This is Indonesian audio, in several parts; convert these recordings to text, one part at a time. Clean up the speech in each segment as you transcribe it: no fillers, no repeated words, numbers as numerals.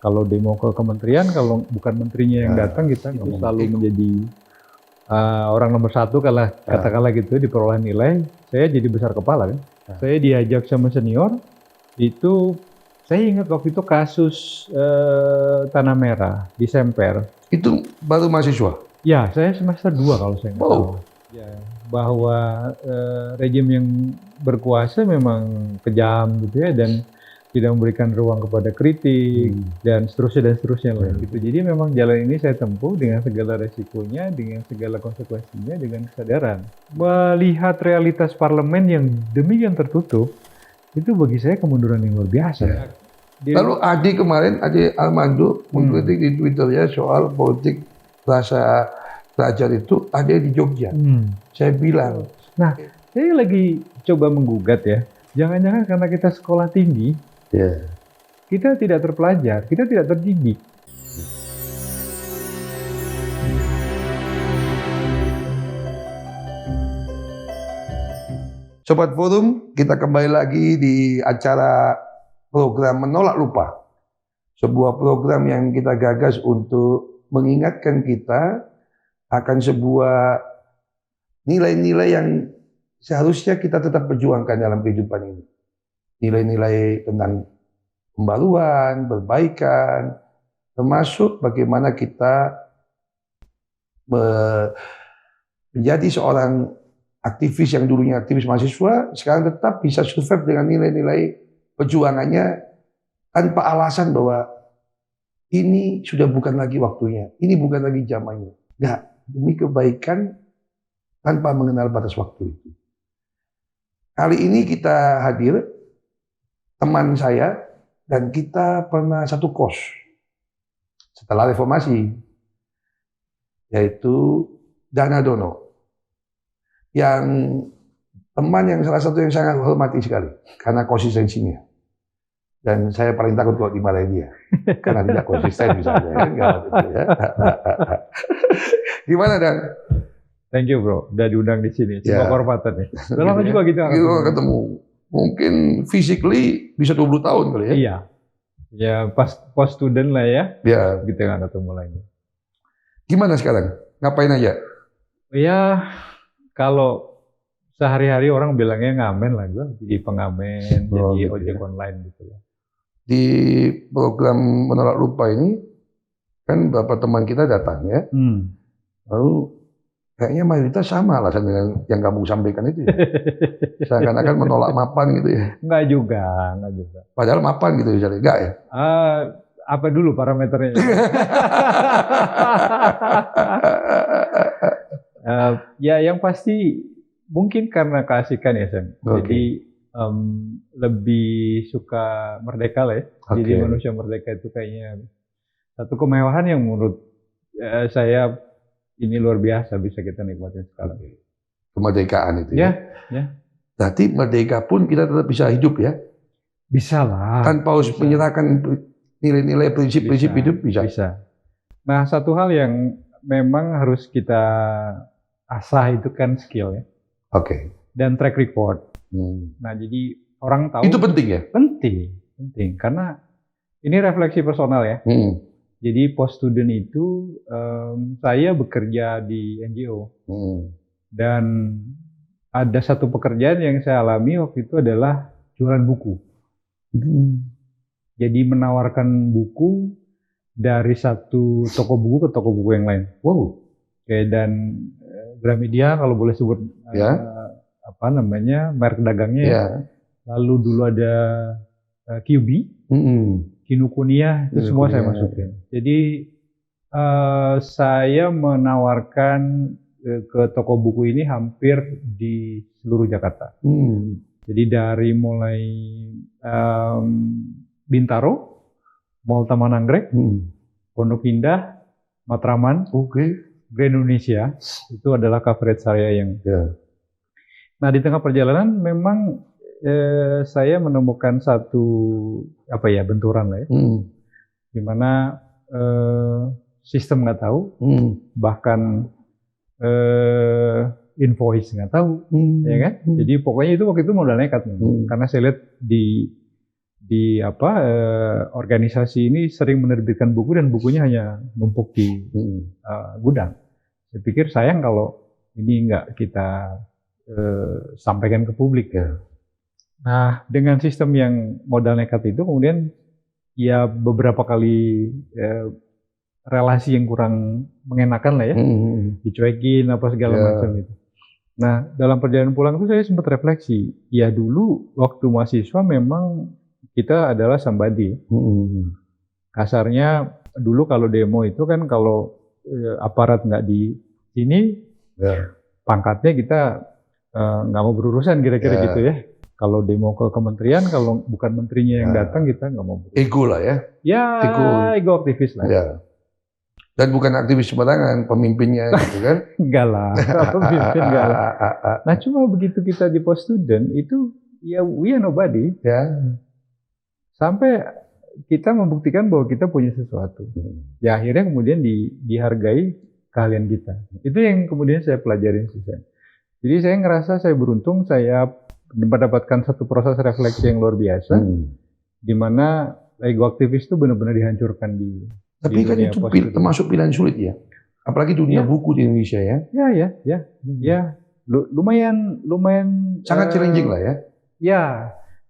Kalau demo ke kementerian, kalau bukan menterinya yang datang, kita itu selalu menjadi orang nomor satu, katakanlah gitu di perolehan nilai. Saya jadi besar kepala kan. Saya diajak sama senior, itu saya ingat waktu itu kasus Tanah Merah di Semper. Itu baru mahasiswa? Ya, saya semester 2 kalau saya nggak salah. Ya, bahwa rejim yang berkuasa memang kejam gitu ya, dan tidak memberikan ruang kepada kritik dan seterusnya lah gitu. Jadi memang jalan ini saya tempuh dengan segala resikonya, dengan segala konsekuensinya, dengan kesadaran. Melihat realitas parlemen yang demikian tertutup, itu bagi saya kemunduran yang luar biasa. Lalu Adi kemarin, Adi Armando mengkritik di Twitternya soal politik rasa pelajar itu ada di Jogja. Saya bilang, nah, saya lagi coba menggugat ya, jangan-jangan karena kita sekolah tinggi, kita tidak terpelajar, kita tidak terdidik. Sobat Forum, kita kembali lagi di acara program Menolak Lupa. Sebuah program yang kita gagas untuk mengingatkan kita akan sebuah nilai-nilai yang seharusnya kita tetap perjuangkan dalam kehidupan ini. Nilai-nilai tentang pembaruan, perbaikan, termasuk bagaimana kita menjadi seorang aktivis yang dulunya aktivis mahasiswa, sekarang tetap bisa survive dengan nilai-nilai perjuangannya tanpa alasan bahwa ini sudah bukan lagi waktunya, ini bukan lagi zamannya. Nah, demi kebaikan tanpa mengenal batas waktu itu. Kali ini kita hadir, teman saya, dan kita pernah satu kos setelah reformasi, yaitu Dana Dono, yang teman yang salah satu yang sangat hormati sekali karena konsistensinya. Dan saya paling takut kalau dimarahin dia karena tidak konsisten misalnya. Ya. Gimana, Dan? Thank you bro, udah diundang di sini. Sebuah kehormatan ya. Udah lama juga kita ketemu. Mungkin physically bisa 20 tahun kali ya. Iya. Ya post student lah ya. Ya. Gitu kan ketemu lagi. Gimana sekarang? Ngapain aja? Ya, kalau sehari-hari orang bilangnya ngamen lah, gue jadi pengamen, jadi ojek online gitu ya. Di program Menolak Lupa ini kan beberapa teman kita datang ya. Lalu kayaknya mayoritas sama alasan dengan yang kamu sampaikan itu ya. Seakan-akan menolak mapan gitu ya. Enggak juga. Padahal mapan gitu misalnya, enggak ya? Apa dulu parameternya? Ya yang pasti mungkin karena keasikan ya Sam. Jadi lebih suka merdeka lah ya. Jadi manusia merdeka itu kayaknya satu kemewahan yang menurut saya ini luar biasa bisa kita nikmatin sekarang. Kemerdekaan itu ya. Berarti merdeka pun kita tetap bisa hidup ya? Bisa lah. Tanpa harus menyerahkan nilai-nilai prinsip-prinsip hidup bisa. Nah, satu hal yang memang harus kita asah itu kan skill ya. Dan track record. Nah, jadi orang tahu. Itu penting ya? Penting. Karena ini refleksi personal ya. Jadi post student itu saya bekerja di NGO dan ada satu pekerjaan yang saya alami waktu itu adalah jualan buku. Jadi menawarkan buku dari satu toko buku ke toko buku yang lain. Dan Gramedia kalau boleh sebut merek dagangnya ya. Lalu dulu ada QB. Kinokuniya itu semua saya masukin. Jadi saya menawarkan ke toko buku ini hampir di seluruh Jakarta. Jadi dari mulai Bintaro, Mall Taman Anggrek, Pondok Indah, Matraman, Grand Indonesia, itu adalah coverage saya yang. Nah di tengah perjalanan memang saya menemukan satu benturan lah ya, dimana sistem nggak tahu, bahkan invoice nggak tahu, ya kan? Jadi pokoknya itu waktu itu modal nekat, karena saya lihat organisasi ini sering menerbitkan buku dan bukunya hanya numpuk di gudang. Saya pikir sayang kalau ini nggak kita sampaikan ke publik ya. Nah, dengan sistem yang modal nekat itu kemudian ya beberapa kali relasi yang kurang mengenakan lah ya, dicuekin apa segala macam itu. Nah, dalam perjalanan pulang itu saya sempat refleksi, ya dulu waktu mahasiswa memang kita adalah somebody. Kasarnya dulu kalau demo itu kan kalau aparat nggak di sini, pangkatnya kita nggak mau berurusan kira-kira gitu ya. Kalau demo ke kementerian, kalau bukan menterinya yang datang kita nggak mau berurusan. Ego lah ya. Ya, ego aktivis lah. Ya. Dan bukan aktivis sembarangan, pemimpinnya gitu kan. Enggak lah, pemimpin enggak lah. Nah cuma begitu kita di post student itu ya we are nobody. Ya. Sampai kita membuktikan bahwa kita punya sesuatu. Ya akhirnya kemudian dihargai keahlian kita. Itu yang kemudian saya pelajarin sih. Jadi saya ngerasa saya beruntung, saya mendapatkan satu proses refleksi yang luar biasa, di mana ego aktivis itu benar-benar dihancurkan di. Tapi kan itu termasuk pilihan sulit ya, apalagi dunia buku di Indonesia ya. Ya, lumayan sangat challenging lah ya. Ya,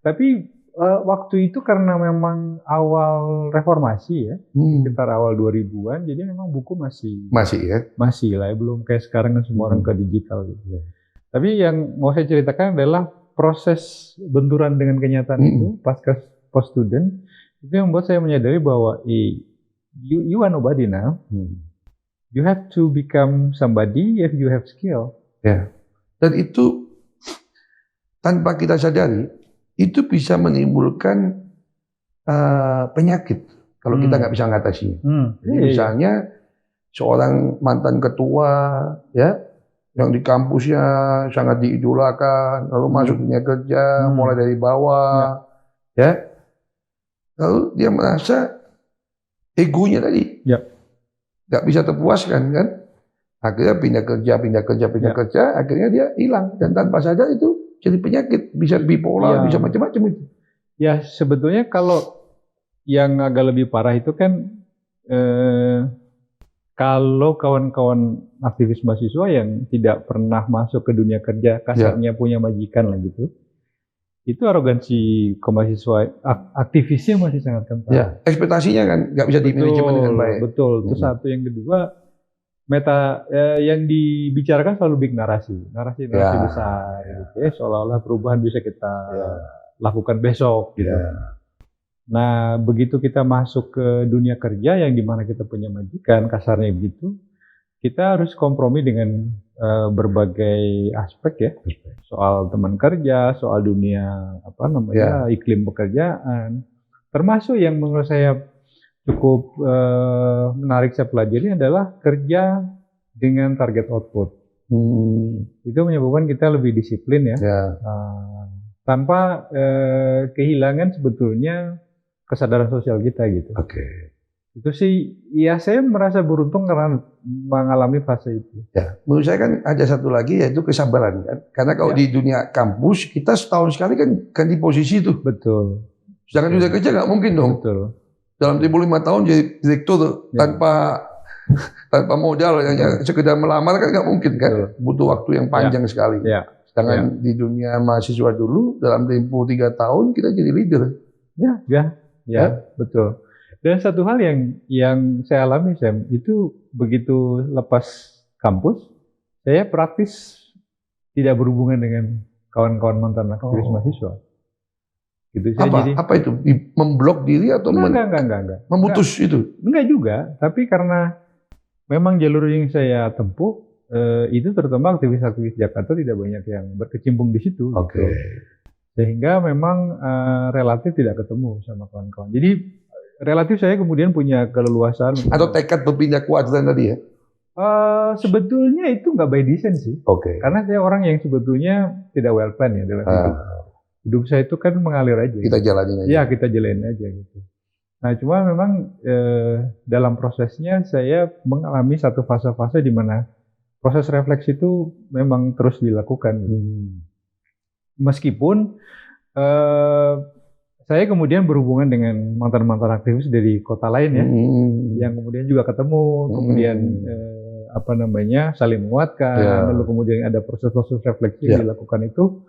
tapi waktu itu karena memang awal reformasi ya, sekitar awal 2000-an, jadi memang buku masih lah ya, belum kayak sekarang kan semua orang ke digital gitu. Tapi yang mau saya ceritakan adalah proses benturan dengan kenyataan itu pasca post student itu yang membuat saya menyadari bahwa you are nobody now. You have to become somebody if you have skill. Ya. Dan itu tanpa kita sadari itu bisa menimbulkan penyakit kalau kita nggak bisa mengatasinya. Jadi misalnya seorang mantan ketua ya yang di kampusnya sangat diidolakan, lalu masuk dunia kerja mulai dari bawah, ya. Lalu dia merasa egonya tadi nggak bisa terpuaskan kan, akhirnya pindah kerja, akhirnya dia hilang dan tanpa sadar itu jadi penyakit, bisa bipolar, bisa macam-macam itu. Ya sebetulnya kalau yang agak lebih parah itu kan kalau kawan-kawan aktivis mahasiswa yang tidak pernah masuk ke dunia kerja, kasarnya punya majikan lah gitu, itu arogansi kemahasiswa aktivisnya masih sangat kental. Ya, ekspektasinya kan nggak bisa dimanajemen dengan baik. Betul. Itu satu. Yang kedua, yang dibicarakan selalu big narasi besar, gitu ya, seolah-olah perubahan bisa kita lakukan besok, gitu. Nah, begitu kita masuk ke dunia kerja yang dimana kita punya majikan, kasarnya begitu, kita harus kompromi dengan berbagai aspek ya, soal teman kerja, soal dunia iklim pekerjaan, termasuk yang menurut saya cukup menarik saya pelajari adalah kerja dengan target output. Itu menyebabkan kita lebih disiplin ya, tanpa kehilangan sebetulnya kesadaran sosial kita gitu. Itu sih, ya saya merasa beruntung karena mengalami fase itu. Ya, menurut saya kan ada satu lagi yaitu kesabaran kan. Karena kalau di dunia kampus kita setahun sekali kan ganti posisi tuh. Betul. Sedangkan dunia kerja nggak mungkin dong. Betul. Dalam tempo 5 tahun jadi direktur tanpa modal, sekedar melamar kan nggak mungkin kan. Butuh waktu yang panjang sekali. Sedangkan di dunia mahasiswa dulu dalam tempo 3 tahun kita jadi leader. Ya, betul. Dan satu hal yang saya alami, Sam, itu begitu lepas kampus, saya praktis tidak berhubungan dengan kawan-kawan mantan aktivis mahasiswa. Gitu. Apa itu? Memblok diri atau enggak. Memutus itu? Enggak juga, tapi karena memang jalur yang saya tempuh itu terutama aktivis-aktivis Jakarta tidak banyak yang berkecimpung di situ. Gitu. Sehingga memang relatif tidak ketemu sama kawan-kawan. Jadi relatif saya kemudian punya keleluasan. Atau tekad berpindah kuadran tadi ya? Sebetulnya itu nggak by design sih. Karena saya orang yang sebetulnya tidak well plan ya dalam hidup. Hidup saya itu kan mengalir aja. Kita jalanin aja. Ya, kita jalanin aja gitu. Nah, cuma memang dalam prosesnya saya mengalami satu fase-fase di mana proses refleksi itu memang terus dilakukan. Meskipun saya kemudian berhubungan dengan mantan-mantan aktivis dari kota lain ya, yang kemudian juga ketemu, kemudian saling menguatkan, lalu kemudian ada proses-proses refleksi yang dilakukan itu.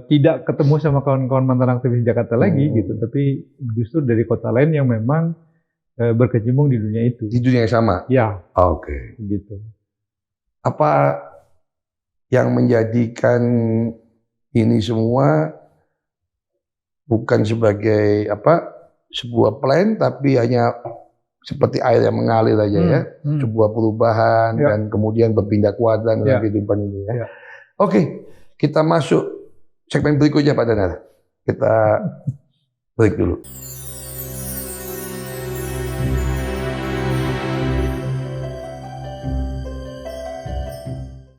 Tidak ketemu sama kawan-kawan mantan aktivis Jakarta lagi gitu, tapi justru dari kota lain yang memang berkecimpung di dunia itu. Di dunia yang sama? Ya. Oke. Gitu. Apa yang menjadikan ini semua bukan sebagai sebuah plan, tapi hanya seperti air yang mengalir aja ya, sebuah perubahan dan kemudian berpindah kuadran dalam kehidupan ini ya. Oke, kita masuk segmen berikutnya Pak Danar. Kita break dulu.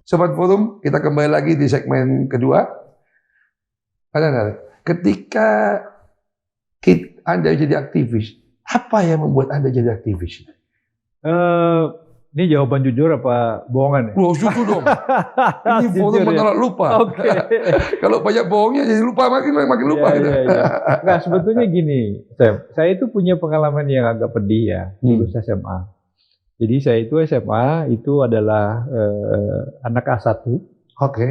Sobat Forum, kita kembali lagi di segmen kedua. Pak Danar, ketika Anda jadi aktivis, apa yang membuat Anda jadi aktivis? Ini jawaban jujur apa bohongan ya? Loh, jujur dong. Ini forum menolak lupa. Oke. Kalau banyak bohongnya jadi lupa, makin lupa. Nah, sebetulnya gini, Sam, saya itu punya pengalaman yang agak pedih ya, lulus SMA. Jadi saya itu SMA itu adalah anak A1. Oke.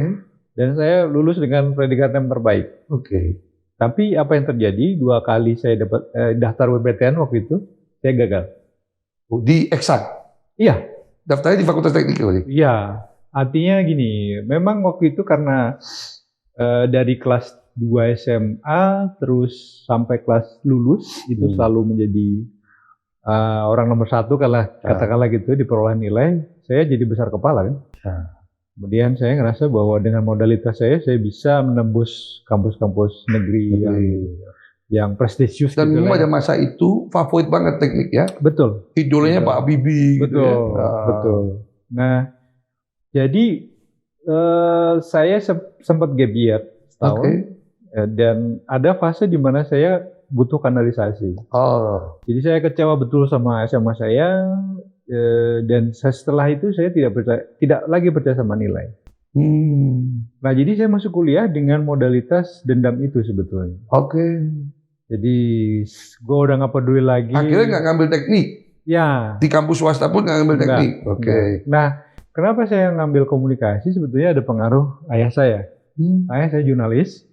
Dan saya lulus dengan predikat yang terbaik. Oke. Tapi apa yang terjadi, 2 kali saya dapat daftar PTN waktu itu, saya gagal. Di eksak? Iya. Daftarnya di Fakultas Teknik kali? Iya, artinya gini, memang waktu itu karena dari kelas 2 SMA terus sampai kelas lulus itu selalu menjadi orang nomor 1 katakanlah gitu di perolehan nilai, saya jadi besar kepala kan. Kemudian saya ngerasa bahwa dengan modalitas saya bisa menembus kampus-kampus negeri yang prestisius. Dan gitu pada masa itu favorit banget teknik ya. Betul. Idolanya Pak Habibie. Betul. Gitu ya. Betul. Nah, jadi saya sempat gap year setahun. Dan ada fase di mana saya butuh kanalisasi. Jadi saya kecewa betul sama SMA saya. Dan setelah itu saya tidak lagi percaya sama nilai. Nah, jadi saya masuk kuliah dengan modalitas dendam itu sebetulnya. Jadi gue udah nggak peduli lagi. Akhirnya nggak ngambil teknik? Ya. Di kampus swasta pun nggak ngambil teknik? Nah, kenapa saya ngambil komunikasi? Sebetulnya ada pengaruh ayah saya. Ayah saya jurnalis.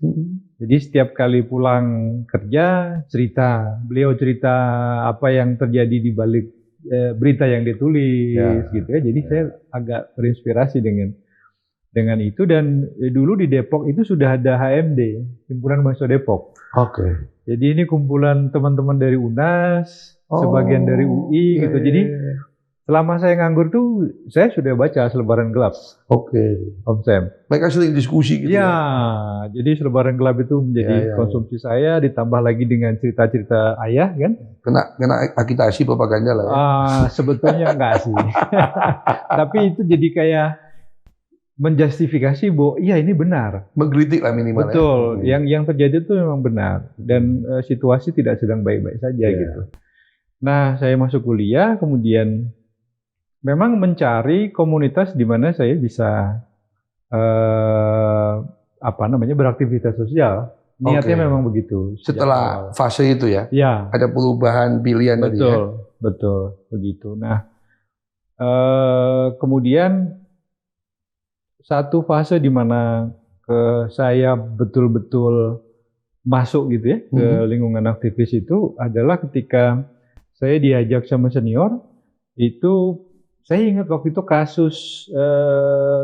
Jadi setiap kali pulang kerja beliau cerita apa yang terjadi di balik berita yang ditulis gitu ya. Jadi saya agak terinspirasi dengan itu, dan dulu di Depok itu sudah ada HMD, Himpunan Mahasiswa Depok. Jadi ini kumpulan teman-teman dari UNAS, sebagian dari UI gitu. Jadi selama saya nganggur tuh saya sudah baca Selebaran Gelap. Om Sam. Mereka sering diskusi gitu. Ya, jadi Selebaran Gelap itu menjadi konsumsi saya, ditambah lagi dengan cerita-cerita ayah kan. Kena agitasi propaganda lah ya. Sebetulnya enggak sih. Tapi itu jadi kayak menjustifikasi bahwa iya ini benar. Mengkritik lah minimal. Betul. Yang terjadi itu memang benar, dan situasi tidak sedang baik-baik saja gitu. Nah, saya masuk kuliah, kemudian memang mencari komunitas di mana saya bisa beraktivitas sosial. Niatnya memang begitu. Setelah fase itu ya. Ada perubahan pilihan tadi ya. Betul, begitu. Nah, kemudian satu fase di mana saya betul-betul masuk gitu ya ke lingkungan aktivis itu adalah ketika saya diajak sama senior. Itu saya ingat waktu itu kasus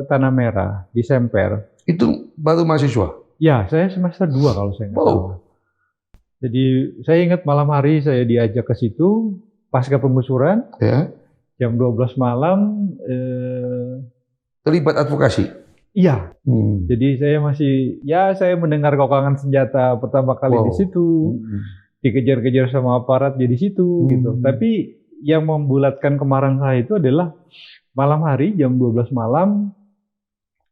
Tanah Merah di Semper. Itu baru mahasiswa? Ya, saya semester 2 kalau saya nggak salah. Jadi saya ingat malam hari saya diajak ke situ pasca penggusuran. Jam 12 malam. Terlibat advokasi? Iya. Jadi saya mendengar kokangan senjata pertama kali di situ. Dikejar-kejar sama aparat di situ gitu. Tapi yang membulatkan kemarahan saya itu adalah malam hari jam 12 malam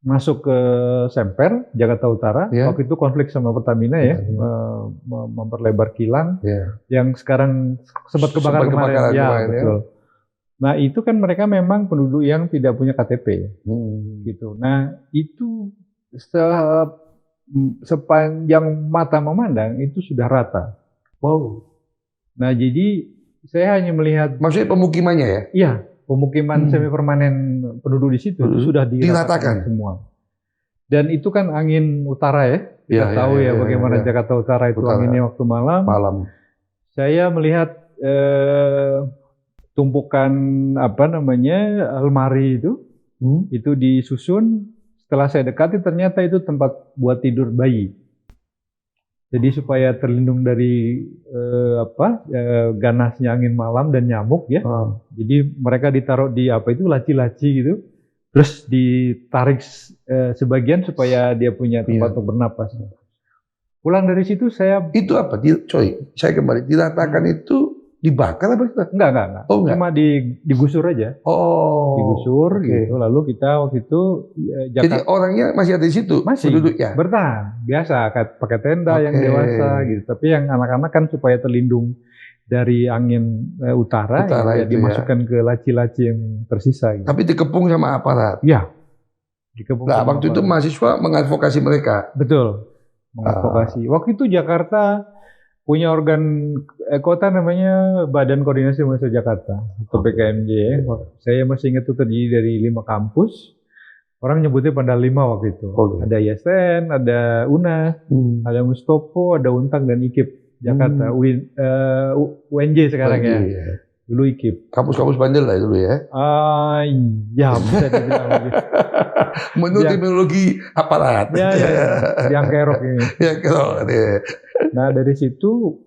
masuk ke Semper, Jakarta Utara. Waktu itu konflik sama Pertamina ya, memperlebar kilang yang sekarang sempat kebakar kemarin. Betul. Nah, itu kan mereka memang penduduk yang tidak punya KTP, gitu. Nah, itu setelah sepanjang mata memandang itu sudah rata. Wow. Nah, jadi saya hanya melihat, Maksudnya pemukimannya ya? iya, pemukiman semi permanen penduduk di situ itu sudah diratakan semua. Dan itu kan angin utara ya. Kita tahu ya bagaimana Jakarta Utara itu anginnya waktu malam. Saya melihat tumpukan almari itu disusun. Setelah saya dekati ternyata itu tempat buat tidur bayi. Jadi supaya terlindung dari ganasnya angin malam dan nyamuk ya. Jadi mereka ditaruh di laci-laci gitu. Terus ditarik sebagian supaya dia punya tempat untuk bernapas. Pulang dari situ saya... Itu apa? Saya kembali. Diratakan itu dibakar apa? Enggak. Oh, enggak. Cuma digusur aja. Oh. Digusur gitu. Lalu kita waktu itu... Jadi orangnya masih ada di situ? Masih. Penduduknya? Bertahan. Biasa. Pakai tenda yang dewasa gitu. Tapi yang anak-anak kan supaya terlindung dari angin utara ya, dimasukkan ke laci-laci yang tersisa. Gitu. Tapi dikepung sama aparat? Iya. Dikepung nah, waktu itu mahasiswa mengadvokasi mereka? Betul. Mengadvokasi. Waktu itu Jakarta punya organ kota namanya Badan Koordinasi Mahasiswa Jakarta atau BKMJ. Saya masih ingat itu terdiri dari 5 kampus. Orang nyebutnya Pandal 5 waktu itu. Ada ISN, ada UNAS, ada Mustopo, ada Untang dan IKIP Jakarta. UNJ sekarang ya. Dulu IKIP. Kampus-kampus bandel lah dulu ya? Ya bisa dibilang begitu. Menurut terminologi aparat. Ya. Yang kerok ini. Yang kerok. Nah dari situ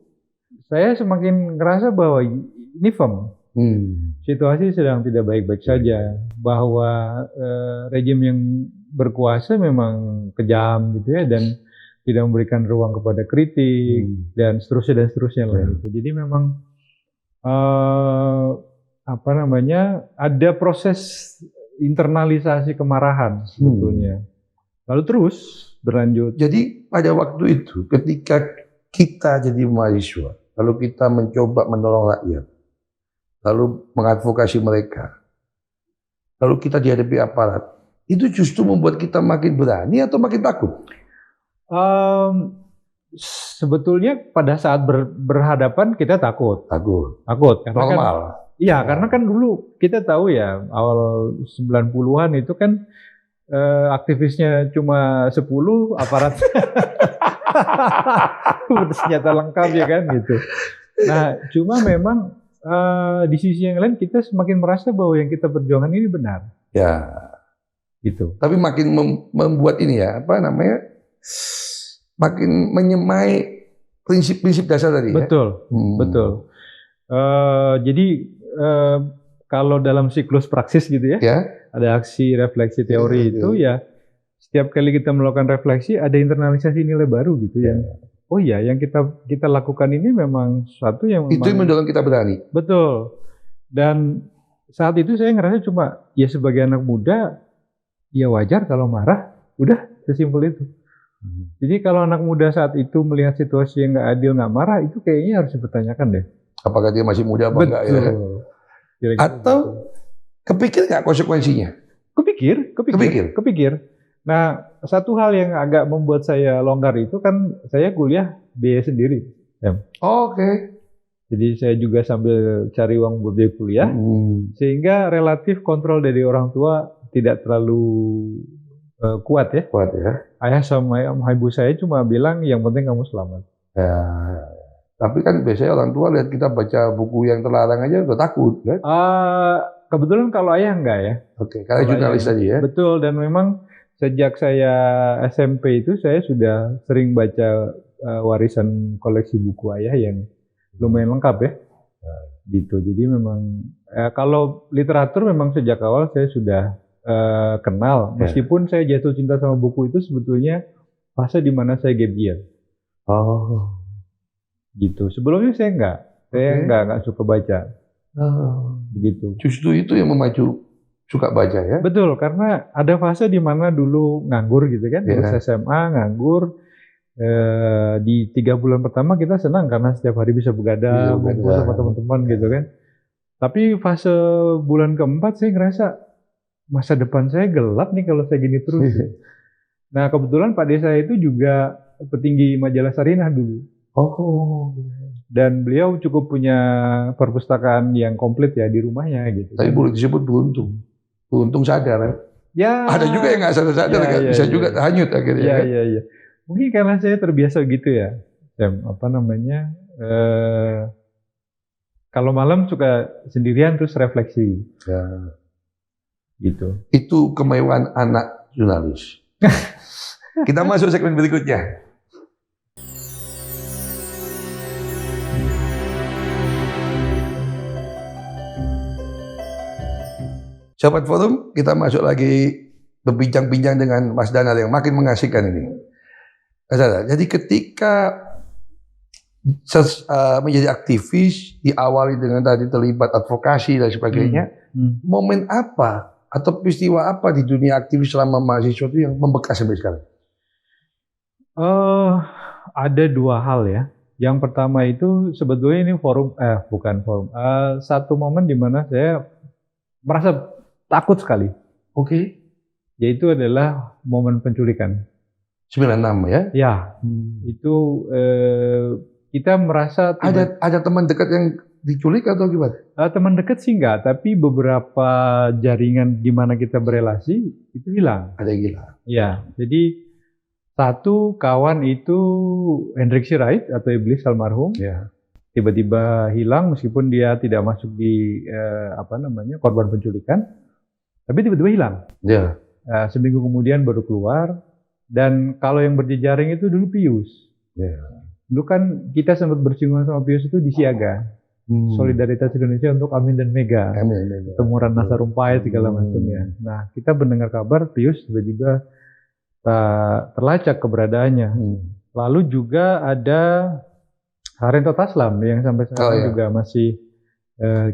saya semakin ngerasa bahwa ini firm. Situasi sedang tidak baik-baik saja. Bahwa rejim yang berkuasa memang kejam gitu ya, dan tidak memberikan ruang kepada kritik dan seterusnya lah. Gitu. Jadi memang ada proses internalisasi kemarahan sebetulnya. Lalu terus berlanjut. Jadi pada waktu itu ketika kita jadi mahasiswa, lalu kita mencoba menolong rakyat, lalu mengadvokasi mereka, lalu kita dihadapi aparat, itu justru membuat kita makin berani atau makin takut? Sebetulnya pada saat berhadapan kita takut. Karena normal. Karena kan dulu kita tahu ya, awal 90-an itu kan aktivisnya cuma 10, aparat bersenjata lengkap ya kan gitu. Nah, cuma memang di sisi yang lain kita semakin merasa bahwa yang kita perjuangkan ini benar. Ya. Gitu. Tapi makin membuat ini ya, makin menyemai prinsip-prinsip dasar tadi. Betul, betul. Jadi kalau dalam siklus praksis gitu ya, ada aksi, refleksi, teori itu ya, setiap kali kita melakukan refleksi ada internalisasi nilai baru gitu ya. Yang kita lakukan ini memang sesuatu yang itu yang mendorong kita berani. Betul. Dan saat itu saya ngerasa cuma ya sebagai anak muda ya wajar kalau marah, udah sesimpel itu. Jadi kalau anak muda saat itu melihat situasi yang nggak adil, nggak marah, itu kayaknya harus dipertanyakan deh. Apakah dia masih muda apa enggak ya? Kira-kira atau kepikir nggak konsekuensinya? Kepikir. Nah, satu hal yang agak membuat saya longgar itu kan saya kuliah biaya sendiri. Oke. Jadi saya juga sambil cari uang buat biaya kuliah, sehingga relatif kontrol dari orang tua tidak terlalu kuat ya. Ayah sama ibu saya cuma bilang yang penting kamu selamat. Ya. Tapi kan biasanya orang tua lihat kita baca buku yang terlarang aja udah takut kan? Kebetulan kalau ayah enggak ya. Oke, karena jurnalis tadi ya. Betul, dan memang sejak saya SMP itu saya sudah sering baca warisan koleksi buku ayah yang lumayan lengkap ya. Gitu. Jadi memang kalau literatur memang sejak awal saya sudah kenal, meskipun saya jatuh cinta sama buku itu sebetulnya fase di mana saya gap year. Gitu. Sebelumnya saya enggak suka baca. Begitu. Justru itu yang memacu suka baca ya? Betul, karena ada fase di mana dulu nganggur gitu kan, lulus SMA nganggur. Di 3 bulan pertama kita senang karena setiap hari bisa begadang, ngumpul sama teman-teman gitu kan. Tapi fase bulan keempat saya ngerasa masa depan saya gelap nih kalau saya gini terus. Nah kebetulan Pak Desa itu juga petinggi majalah Sarinah dulu. Oh. Dan beliau cukup punya perpustakaan yang komplit ya di rumahnya gitu. Tapi boleh disebut beruntung. Beruntung sadar ya. Ya. Ada juga yang nggak sadar-sadar kan, bisa juga hanyut akhirnya. Iya, kan? iya. Mungkin karena saya terbiasa gitu ya, apa namanya, kalau malam suka sendirian terus refleksi. Ya. Gitu. Itu kemewahan anak jurnalis. Kita masuk segmen berikutnya. Sahabat Forum, kita masuk lagi berbincang-bincang dengan Mas Danal yang makin mengasihkan ini. Jadi ketika menjadi aktivis, diawali dengan tadi terlibat advokasi dan sebagainya, momen apa atau peristiwa apa di dunia aktivis selama mahasiswa itu yang membekas sampai sekarang? Ada dua hal ya. Yang pertama itu sebetulnya ini bukan forum. Satu momen di mana saya merasa takut sekali. Oke. Yaitu adalah momen penculikan. 96 ya? Ya. Itu kita merasa ada teman dekat yang diculik atau gimana? Teman dekat sih enggak, tapi beberapa jaringan di mana kita berelasi itu hilang. Ada yang hilang. Ya, jadi satu kawan itu Hendrik Sirait atau Iblis almarhum. Ya. Tiba-tiba hilang meskipun dia tidak masuk di korban penculikan, tapi tiba-tiba hilang. Ya. Seminggu kemudian baru keluar. Dan kalau yang berjejaring itu dulu Pius. Ya. Dulu kan kita sempat bersinggungan sama Pius itu di Siaga. Solidaritas Indonesia untuk Amin dan Mega. Temuran Ratna Sarumpait segala macam ya. Nah, kita mendengar kabar Pius tiba-tiba terlacak keberadaannya. Lalu juga ada Harento Taslam yang sampai sekarang juga masih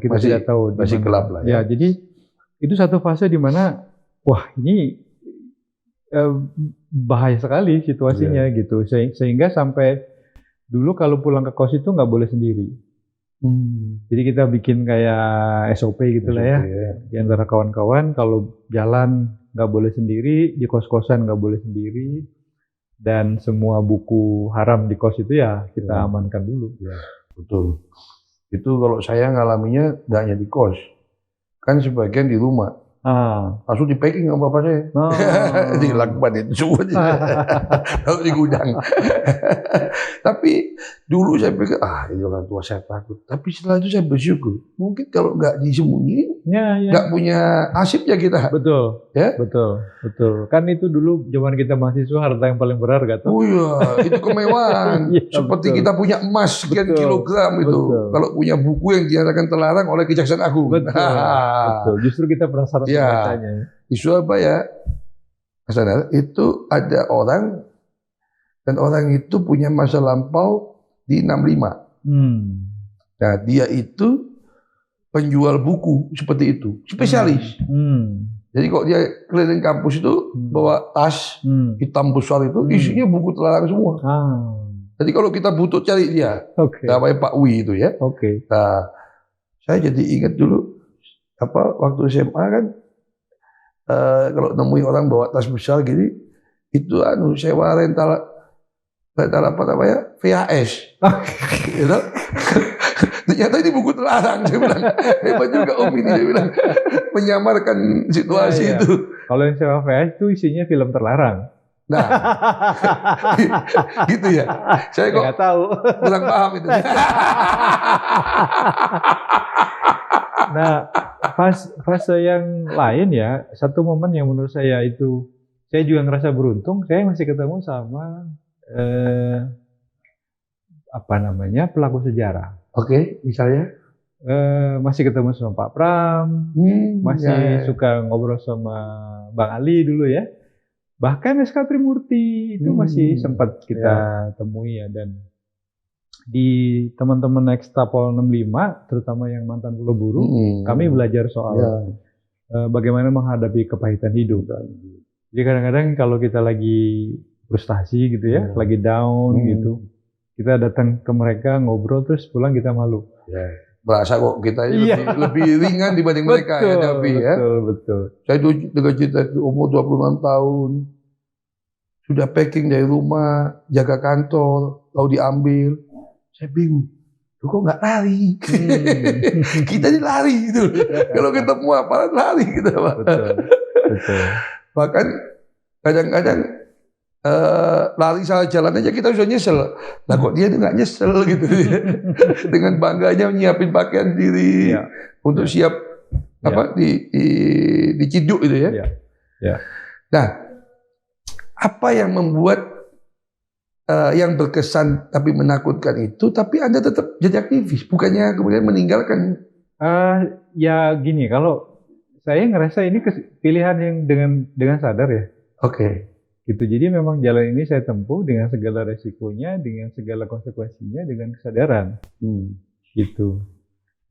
kita tidak tahu. Masih gelap lah ya. Jadi itu satu fase di mana wah ini bahaya sekali situasinya gitu. Sehingga sampai dulu kalau pulang ke kos itu nggak boleh sendiri. Jadi kita bikin kayak SOP gitu lah ya. Di antara kawan-kawan kalau jalan nggak boleh sendiri, di kos-kosan nggak boleh sendiri, dan semua buku haram di kos itu ya kita amankan dulu. Ya, betul. Itu kalau saya ngalaminya nggak hanya di kos, kan sebagian di rumah. Langsung di packing sama bapak saya. Di lakban itu semua di gudang. Tapi dulu saya pikir ini orang tua saya takut. Tapi setelah itu saya bersyukur. Mungkin kalau nggak disembunyiin, nggak punya nasibnya kita. Betul. Ya? Betul. Kan itu dulu zaman kita mahasiswa harta yang paling berharga tuh. Oh iya, itu kemewahan. Seperti kita punya emas sekian kilogram itu. Kalau punya buku yang dinyatakan terlarang oleh Kejaksaan Agung. Betul. Justru kita penasaran membacanya. Di Surabaya, Mas Anal, itu ada orang dan orang itu punya masa lampau di 65. Nah, dia itu penjual buku seperti itu, spesialis. Jadi kok dia keliling kampus itu bawa tas hitam besar itu isinya buku terlarang semua. Jadi kalau kita butuh cari dia, namanya Pak Wi itu ya. Nah, saya jadi ingat dulu waktu SMA kan kalau nemuin orang bawa tas besar gini itu sewa rental apa namanya VHS. Gitu. Ternyata ini buku terlarang. Saya bilang hebat juga Om ini, dia bilang menyamarkan situasi itu. Kalau yang sewa VHS itu isinya film terlarang. Nah, gitu ya. Saya kok nggak tahu, kurang paham itu. Nah, fase yang lain ya, satu momen yang menurut saya itu, saya juga ngerasa beruntung, saya masih ketemu sama pelaku sejarah. Oke, misalnya? Masih ketemu sama Pak Pram, masih suka ngobrol sama Bang Ali dulu ya. Bahkan SK Trimurti itu masih sempat kita temui ya, dan di teman-teman Ekstapol 65, terutama yang mantan Pulau Buru, kami belajar soal bagaimana menghadapi kepahitan hidup. Jadi kadang-kadang kalau kita lagi frustasi gitu ya, lagi down gitu, kita datang ke mereka ngobrol terus pulang kita malu. Merasa kok kita lebih ringan dibanding mereka ya, tapi ya. Betul. Saya dulu dengan cita umur 26 tahun. sudah packing dari rumah, jaga kantor, lalu diambil. Saya bingung. Lu kok nggak lari? Kita ini lari gitu. Kalau ketemu aparat lari kita, Pak. Betul. Bahkan kadang-kadang lari salah jalan aja kita sudah nyesel. Nah kok dia nggak nyesel gitu. Dengan bangganya nyiapin pakaian diri untuk siap diciduk gitu ya. Nah, apa yang membuat yang berkesan tapi menakutkan itu, tapi Anda tetap jadi aktivis, bukannya kemudian meninggalkan? Ya gini, kalau saya ngerasa ini pilihan yang dengan sadar ya. Oke. Gitu. Jadi memang jalan ini saya tempuh dengan segala resikonya, dengan segala konsekuensinya, dengan kesadaran. Gitu.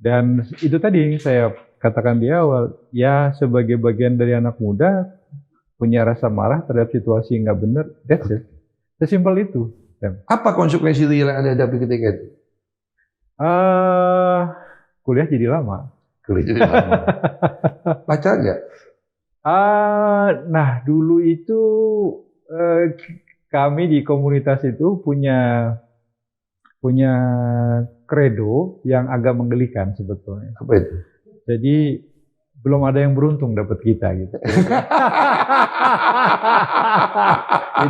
Dan itu tadi yang saya katakan di awal, ya sebagai bagian dari anak muda punya rasa marah terhadap situasi yang nggak benar, that's it. Sesimpel itu. Apa konsekuensi real yang Anda hadapi ketika itu? Kuliah jadi lama. Pacaran nggak? Nah dulu itu kami di komunitas itu punya kredo yang agak menggelikan sebetulnya. Apa itu? Jadi belum ada yang beruntung dapat kita gitu.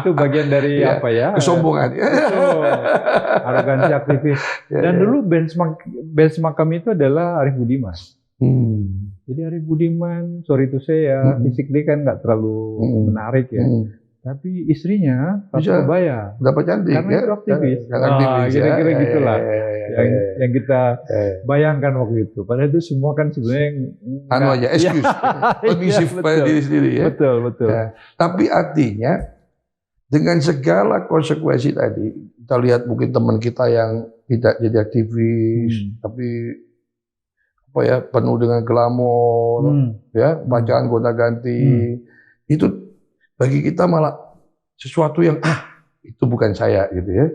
Itu bagian dari apa ya? Kesombongan. Arogansi aktivis. Dan dulu benchmark kami itu adalah Arief Budiman. Jadi Arief Budiman, sorry to say ya, fisik dia kan nggak terlalu menarik ya. Tapi istrinya Ratu Kebaya. Dapat cantik karena ya. Itu aktivis. Kira-kira gitulah. Yang kita bayangkan waktu itu. Padahal itu semua kan sebenarnya aja excuse. Permisif pada diri sendiri ya. Betul. Ya. Tapi artinya dengan segala konsekuensi tadi, kita lihat mungkin teman kita yang tidak jadi aktivis, tapi apa ya, penuh dengan glamor, ya, bacaan gonta-ganti. Itu bagi kita malah sesuatu yang itu bukan saya gitu ya.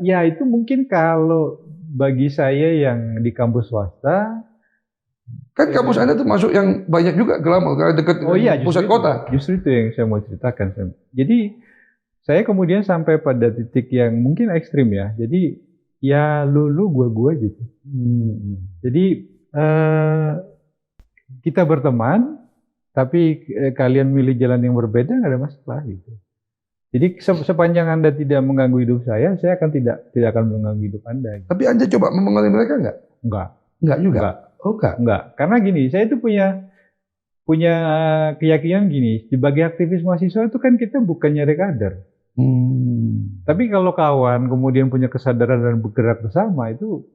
Ya itu mungkin kalau bagi saya yang di kampus swasta. Kan kampus Anda termasuk yang banyak juga glamor karena dekat pusat kota. Justru itu yang saya mau ceritakan. Jadi saya kemudian sampai pada titik yang mungkin ekstrim ya. Jadi ya lu gua gitu. Jadi kita berteman, tapi kalian milih jalan yang berbeda nggak ada masalah gitu. Jadi sepanjang Anda tidak mengganggu hidup saya akan tidak akan mengganggu hidup Anda. Gitu. Tapi Anda coba memengaruhi mereka nggak? Enggak juga. Enggak. Karena gini, saya itu punya keyakinan gini, sebagai aktivis mahasiswa itu kan kita bukan nyari kader. Tapi kalau kawan kemudian punya kesadaran dan bergerak bersama itu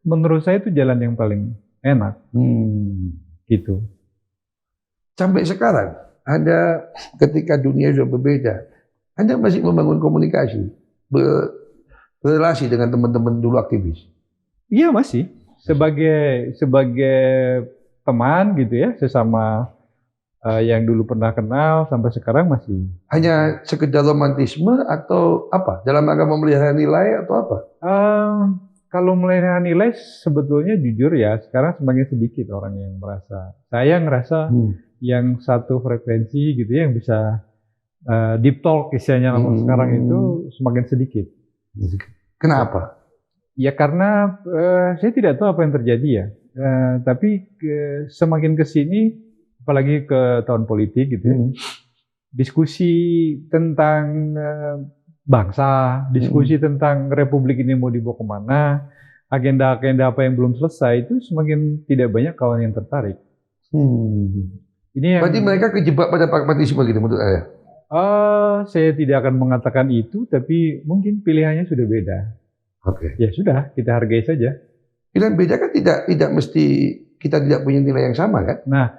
menurut saya itu jalan yang paling enak. Gitu. Sampai sekarang, Anda ketika dunia sudah berbeda, Anda masih membangun komunikasi, berrelasi dengan teman-teman dulu aktivis? Iya masih, sebagai teman gitu ya, sesama yang dulu pernah kenal sampai sekarang masih. Hanya sekedar romantisme atau apa? Dalam rangka memelihara nilai atau apa? Kalau memelihara nilai sebetulnya jujur ya, sekarang semakin sedikit orang yang merasa. Saya ngerasa yang satu frekuensi gitu ya, yang bisa deep talk istilahnya sekarang itu semakin sedikit. Kenapa? Ya karena saya tidak tahu apa yang terjadi ya. Tapi semakin kesini, apalagi ke tahun politik gitu ya, diskusi tentang bangsa, diskusi tentang republik ini mau dibawa kemana, agenda-agenda apa yang belum selesai itu semakin tidak banyak kawan yang tertarik. Ini berarti mereka kejebak pada pragmatisme gitu menurut saya? Saya tidak akan mengatakan itu, tapi mungkin pilihannya sudah beda. Oke. Ya sudah, kita hargai saja. Pilihan beda kan tidak mesti kita tidak punya nilai yang sama kan? Nah,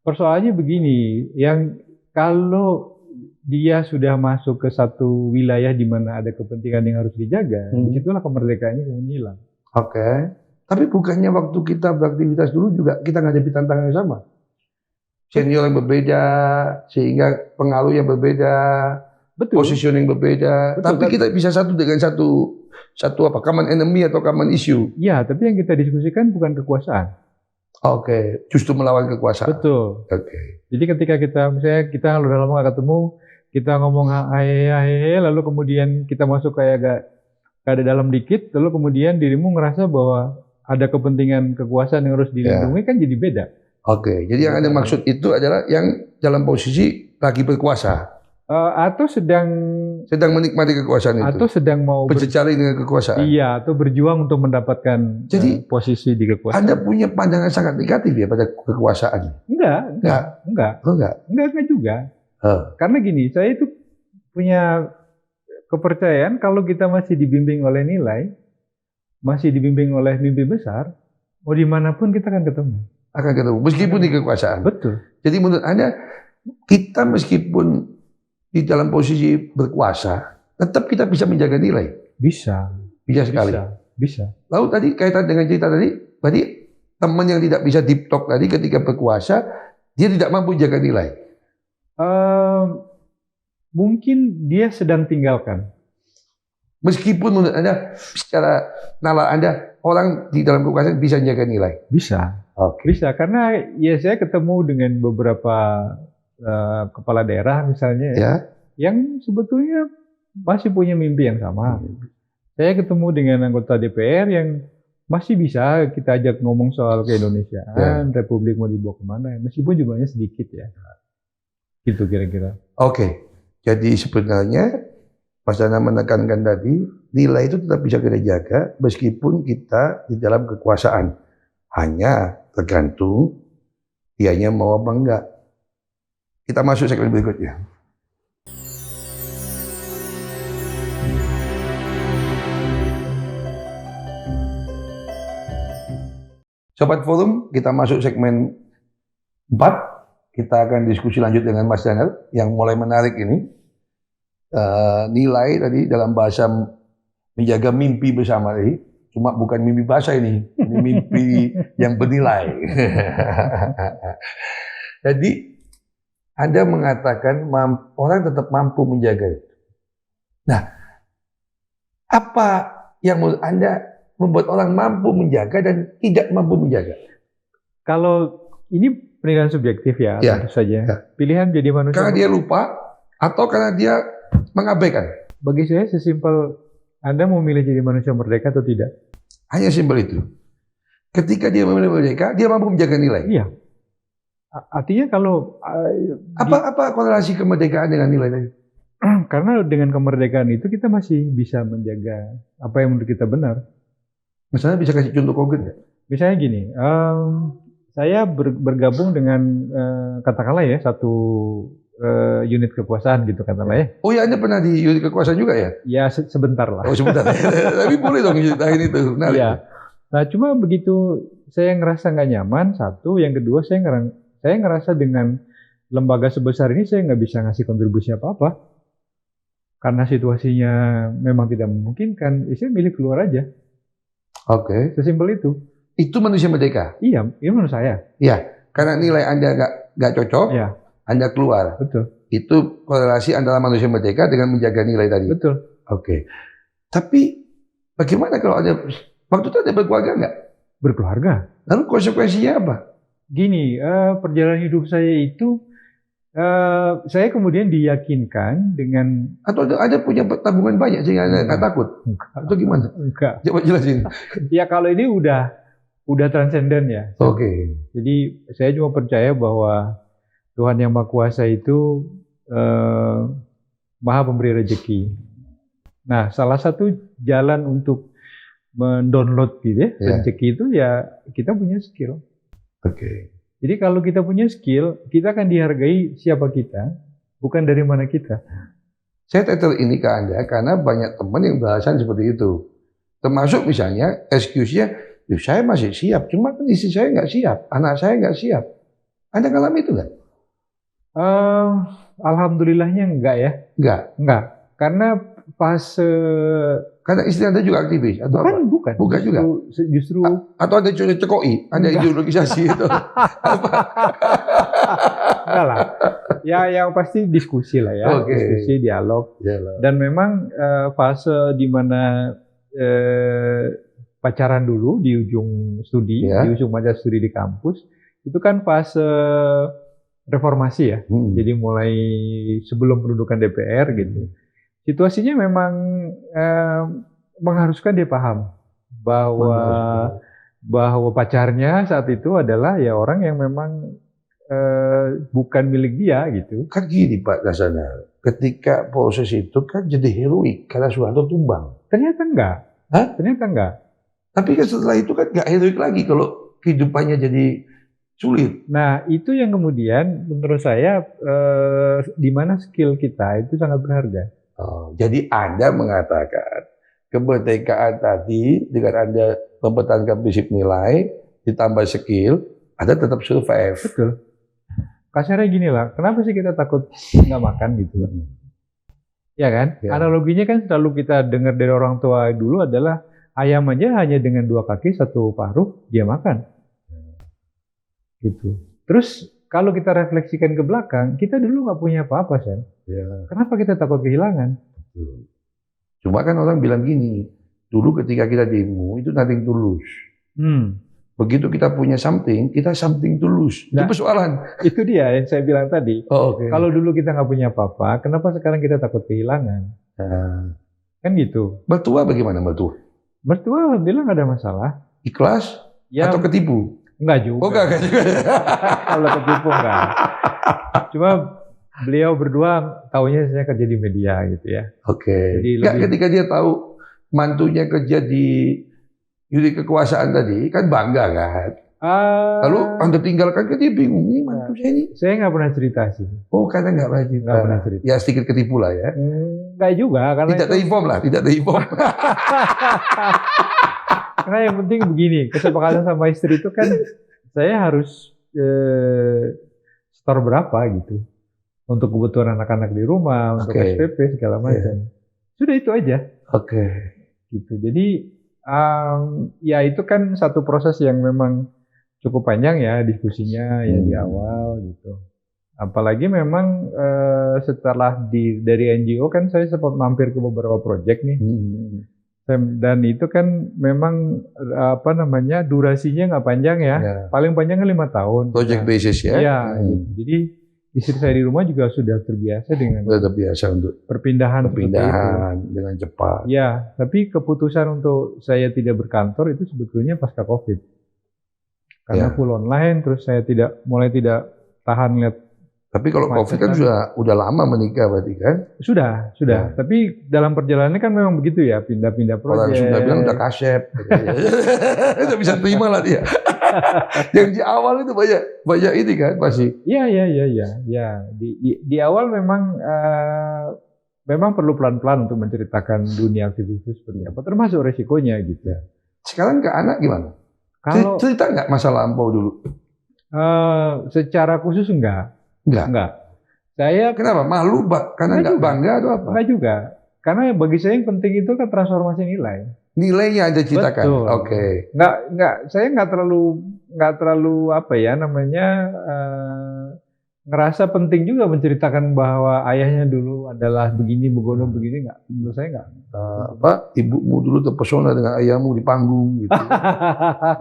persoalannya begini, yang kalau dia sudah masuk ke satu wilayah di mana ada kepentingan yang harus dijaga, disitulah kemerdekaannya kemudian hilang. Oke. Tapi bukannya waktu kita beraktivitas dulu juga kita menghadapi tantangan yang sama? Senior yang berbeda, sehingga pengaruh yang berbeda, positioning berbeda. Tapi kita bisa satu dengan satu apa? Common enemy atau common issue. Ya, tapi yang kita diskusikan bukan kekuasaan. Oke, justru melawan kekuasaan. Betul. Oke. Jadi ketika kita misalnya kita udah lama nggak ketemu, kita ngomong hehehe, lalu kemudian kita masuk kayak agak ada dalam dikit, lalu kemudian dirimu ngerasa bahwa ada kepentingan kekuasaan yang harus dilindungi, kan jadi beda. Oke, jadi yang Anda maksud itu adalah yang dalam posisi lagi berkuasa. Atau sedang menikmati kekuasaan itu. Atau sedang mau berjejaring dengan kekuasaan. Iya, atau berjuang untuk mendapatkan posisi di kekuasaan. Anda punya pandangan sangat negatif ya pada kekuasaan? Enggak juga. Karena gini, saya itu punya kepercayaan kalau kita masih dibimbing oleh nilai, masih dibimbing oleh mimpi besar, mau dimanapun kita akan ketemu. Meskipun di kekuasaan. Betul. Jadi menurut Anda, kita meskipun di dalam posisi berkuasa, tetap kita bisa menjaga nilai? Bisa sekali. Bisa. Lalu tadi kaitan dengan cerita tadi, berarti teman yang tidak bisa deep talk tadi ketika berkuasa, dia tidak mampu menjaga nilai? Mungkin dia sedang tinggalkan. Meskipun menurut Anda, secara nalar Anda, orang di dalam kekuasaan bisa menjaga nilai? Bisa. Bisa, karena ya saya ketemu dengan beberapa kepala daerah misalnya yang sebetulnya masih punya mimpi yang sama. Saya ketemu dengan anggota DPR yang masih bisa kita ajak ngomong soal keindonesiaan, Republik mau dibawa kemana, meskipun jumlahnya sedikit ya. Gitu kira-kira. Oke, jadi sebenarnya Mas Dana menekankan tadi, nilai itu tetap bisa kita jaga meskipun kita di dalam kekuasaan. Hanya tergantung dianya mau apa enggak. Kita masuk segmen berikutnya. Sobat Forum, kita masuk segmen 4. Kita akan diskusi lanjut dengan Mas Daniel yang mulai menarik ini. Nilai tadi dalam bahasa menjaga mimpi bersama tadi. Cuma bukan mimpi bahasa ini mimpi yang bernilai. Jadi Anda mengatakan orang tetap mampu menjaga itu. Nah, apa yang menurut Anda membuat orang mampu menjaga dan tidak mampu menjaga? Kalau ini penilaian subjektif ya, tentu saja. Pilihan jadi manusia. Karena dia lupa atau karena dia mengabaikan? Bagi saya sesimpel Anda mau milih jadi manusia merdeka atau tidak. Hanya simpel itu. Ketika dia memilih merdeka, dia mampu menjaga nilai. Iya. Artinya kalau apa korelasi kemerdekaan dengan nilai tadi? Karena dengan kemerdekaan itu kita masih bisa menjaga apa yang menurut kita benar. Misalnya bisa kasih contoh konkret nggak? Misalnya gini, saya bergabung dengan katakanlah ya satu unit kekuasaan gitu katakanlah ya. Oh ya, Anda pernah di unit kekuasaan juga ya? Ya sebentar lah. Oh sebentar. Tapi boleh dong ceritain itu. Iya. Nah cuma begitu saya ngerasa nggak nyaman, satu, yang kedua saya ngerasa dengan lembaga sebesar ini saya nggak bisa ngasih kontribusi apa-apa. Karena situasinya memang tidak memungkinkan, saya milih keluar aja. Oke. Sesimpel itu. Itu manusia merdeka? Iya, itu menurut saya. Iya, karena nilai Anda nggak cocok, Anda keluar. Betul. Itu korelasi antara manusia merdeka dengan menjaga nilai tadi? Betul. Oke. Tapi bagaimana kalau Anda, waktu itu Anda berkeluarga nggak? Berkeluarga. Lalu konsekuensinya apa? Gini, perjalanan hidup saya itu, saya kemudian diyakinkan dengan... Atau Anda punya tabungan banyak sehingga Anda nggak takut? Atau gimana? Enggak. Coba jelasin. Ya kalau ini udah transenden ya. Oke. Jadi saya cuma percaya bahwa Tuhan Yang Maha Kuasa itu Maha Pemberi rezeki. Nah, salah satu jalan untuk mendownload gitu ya, rezeki itu ya kita punya skill. Oke. Jadi kalau kita punya skill, kita akan dihargai siapa kita, bukan dari mana kita. Saya title ini ke Anda karena banyak teman yang bahasan seperti itu. Termasuk misalnya excuse-nya, saya masih siap, cuma kan istri saya nggak siap, anak saya nggak siap. Anda ngalami itu nggak? Alhamdulillahnya enggak ya. Enggak. Karena fase... Karena istri Anda juga aktivis? Atau bukan. Bukan juga? Justru... Atau Anda cekoi? Anda ideologisasi itu? Enggak lah. Ya yang pasti diskusi lah ya. Diskusi, dialog. Dan memang fase di mana pacaran dulu di ujung studi, di ujung masa studi di kampus, itu kan fase reformasi ya. Jadi mulai sebelum pendudukan DPR gitu. Situasinya memang mengharuskan dia paham bahwa pacarnya saat itu adalah ya orang yang memang bukan milik dia gitu. Kan gini Pak Dasana, ketika proses itu kan jadi heroik karena Soeharto tumbang. Ternyata enggak. Hah? Ternyata enggak. Tapi kan setelah itu kan nggak heroik lagi kalau kehidupannya jadi sulit. Nah itu yang kemudian menurut saya di mana skill kita itu sangat berharga. Jadi Anda mengatakan kemerdekaan tadi dengan Anda mempertahankan prinsip nilai ditambah skill, Anda tetap survive. Betul. Kasarnya gini lah, kenapa sih kita takut nggak makan gitu? Ya kan? Ya. Analoginya kan selalu kita dengar dari orang tua dulu adalah ayam aja hanya dengan 2 kaki 1 paruh dia makan. Gitu. Terus kalau kita refleksikan ke belakang, kita dulu nggak punya apa-apa, Sen. Ya. Kenapa kita takut kehilangan? Cuma kan orang bilang gini, dulu ketika kita demo itu nothing to lose. Begitu kita punya something, kita something to lose. Itu persoalan. Itu dia yang saya bilang tadi. Okay. Kalau dulu kita nggak punya apa-apa, kenapa sekarang kita takut kehilangan? Kan gitu. Mertua bagaimana mertua? Mertua alhamdulillah nggak ada masalah. Ikhlas? Ya, atau ketipu? Enggak juga. Oh enggak juga. Kalau ketipu enggak. Cuma beliau berdua taunya saya kerja di media gitu ya. Oke. Ketika dia tahu mantunya kerja di unit kekuasaan tadi, kan bangga kan? Lalu Anda tinggalkan kan dia bingung, ini mantu saya ini. Saya nggak pernah cerita sih. Oh, karena nggak pernah cerita. Nggak pernah cerita. Ya sedikit ketipu lah ya. Nggak juga. Karena tidak terinform lah, tidak terinform. Karena yang penting begini, kesepakatan sama istri itu kan saya harus store berapa gitu. Untuk kebutuhan anak-anak di rumah, untuk SPP segala macam. Sudah itu aja. Gitu. Jadi ya itu kan satu proses yang memang cukup panjang ya diskusinya ya di awal gitu. Apalagi memang setelah dari NGO kan saya sempat mampir ke beberapa proyek nih. Dan itu kan memang durasinya nggak panjang ya. Paling panjangnya 5 tahun. Project basis ya. Iya. Gitu. Jadi istri saya di rumah juga sudah terbiasa dengan untuk perpindahan dengan cepat. Ya, tapi keputusan untuk saya tidak berkantor itu sebetulnya pasca COVID. Karena full online, terus saya mulai tidak tahan lihat. Tapi kalau COVID kan udah lama menikah berarti kan? Sudah. Ya. Tapi dalam perjalanannya kan memang begitu ya, pindah-pindah proyek. Orang sudah bilang udah kasep. Udah bisa terima lah dia. Yang di awal itu banyak ini kan pasti. Iya. Di awal memang perlu pelan-pelan untuk menceritakan dunia aktivis itu seperti apa, termasuk resikonya gitu. Sekarang ke anak gimana? Cerita nggak masa lampau dulu? Secara khusus enggak. Saya kenapa? Malu karena nggak bangga atau apa? Enggak juga. Karena bagi saya yang penting itu kan transformasi nilai. Nilainya Anda ceritakan. Oke. Saya nggak terlalu ngerasa penting juga menceritakan bahwa ayahnya dulu adalah begini, begono begini, nggak. Menurut saya nggak. Ibumu dulu terpesona dengan ayahmu di panggung gitu.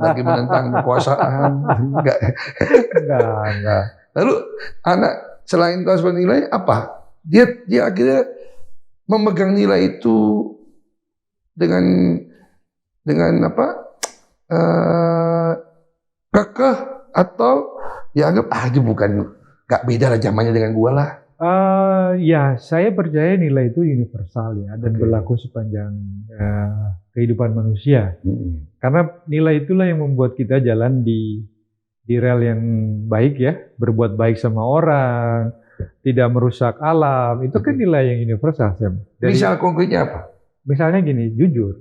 Lagi menentang kekuasaan. Enggak. Lalu anak selain transfer nilai apa? Dia akhirnya memegang nilai itu dengan kekeh atau dianggap itu bukan nggak beda lah zamannya dengan gua lah. Ya, saya percaya nilai itu universal ya dan berlaku sepanjang kehidupan manusia. Karena nilai itulah yang membuat kita jalan di rel yang baik ya, berbuat baik sama orang, tidak merusak alam, itu kan nilai yang universal. Misal konkretnya apa? Misalnya gini, jujur.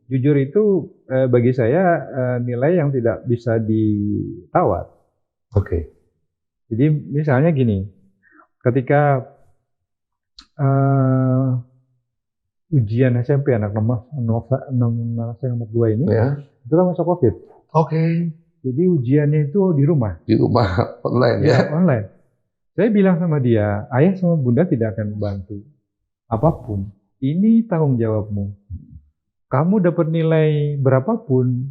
Jujur itu bagi saya nilai yang tidak bisa ditawar. Jadi misalnya gini, ketika ujian SMP anak nomor 2 ini, itu kan masa COVID. Jadi ujiannya itu di rumah. Di rumah online ya? Online. Saya bilang sama dia, ayah sama bunda tidak akan membantu apapun. Ini tanggung jawabmu. Kamu dapat nilai berapapun,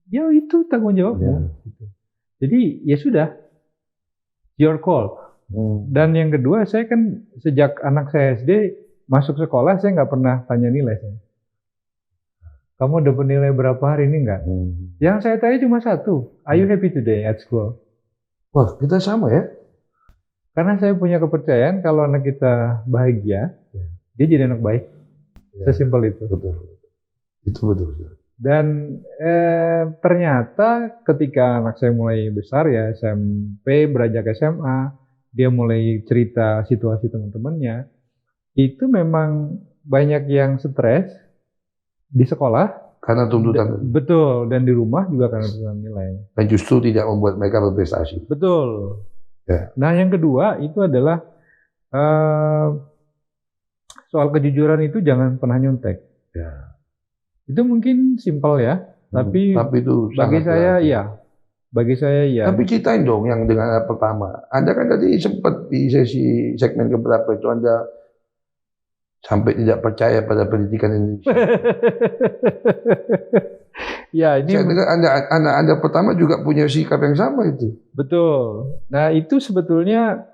ya itu tanggung jawabmu. Jadi ya sudah. your call. Dan yang kedua, saya kan sejak anak saya SD masuk sekolah, saya nggak pernah tanya nilai saya. Kamu dapat nilai berapa hari ini nggak? Yang saya tanya cuma satu, are you happy today at school? Wah, kita sama ya. Karena saya punya kepercayaan kalau anak kita bahagia, dia jadi anak baik. Sesimpel itu. Betul. Itu betul. Dan ternyata ketika anak saya mulai besar ya, SMP, beranjak SMA, dia mulai cerita situasi teman-temannya, itu memang banyak yang stres di sekolah. Karena tuntutan. Betul, dan di rumah juga karena tuntutan nilai. Dan justru tidak membuat mereka berprestasi. Betul. Ya. Nah yang kedua itu adalah soal kejujuran itu jangan pernah nyontek. Ya. Itu mungkin simpel ya, tapi itu bagi saya berarti. ya. Bagi saya ya. Tapi ceritain dong yang dengan anak pertama. Anda kan tadi sempat di sesi segmen keberapa itu Anda sampai tidak percaya pada pendidikan Indonesia. Ya ini. Saya dengar Anda pertama juga punya sikap yang sama itu. Betul. Nah itu sebetulnya.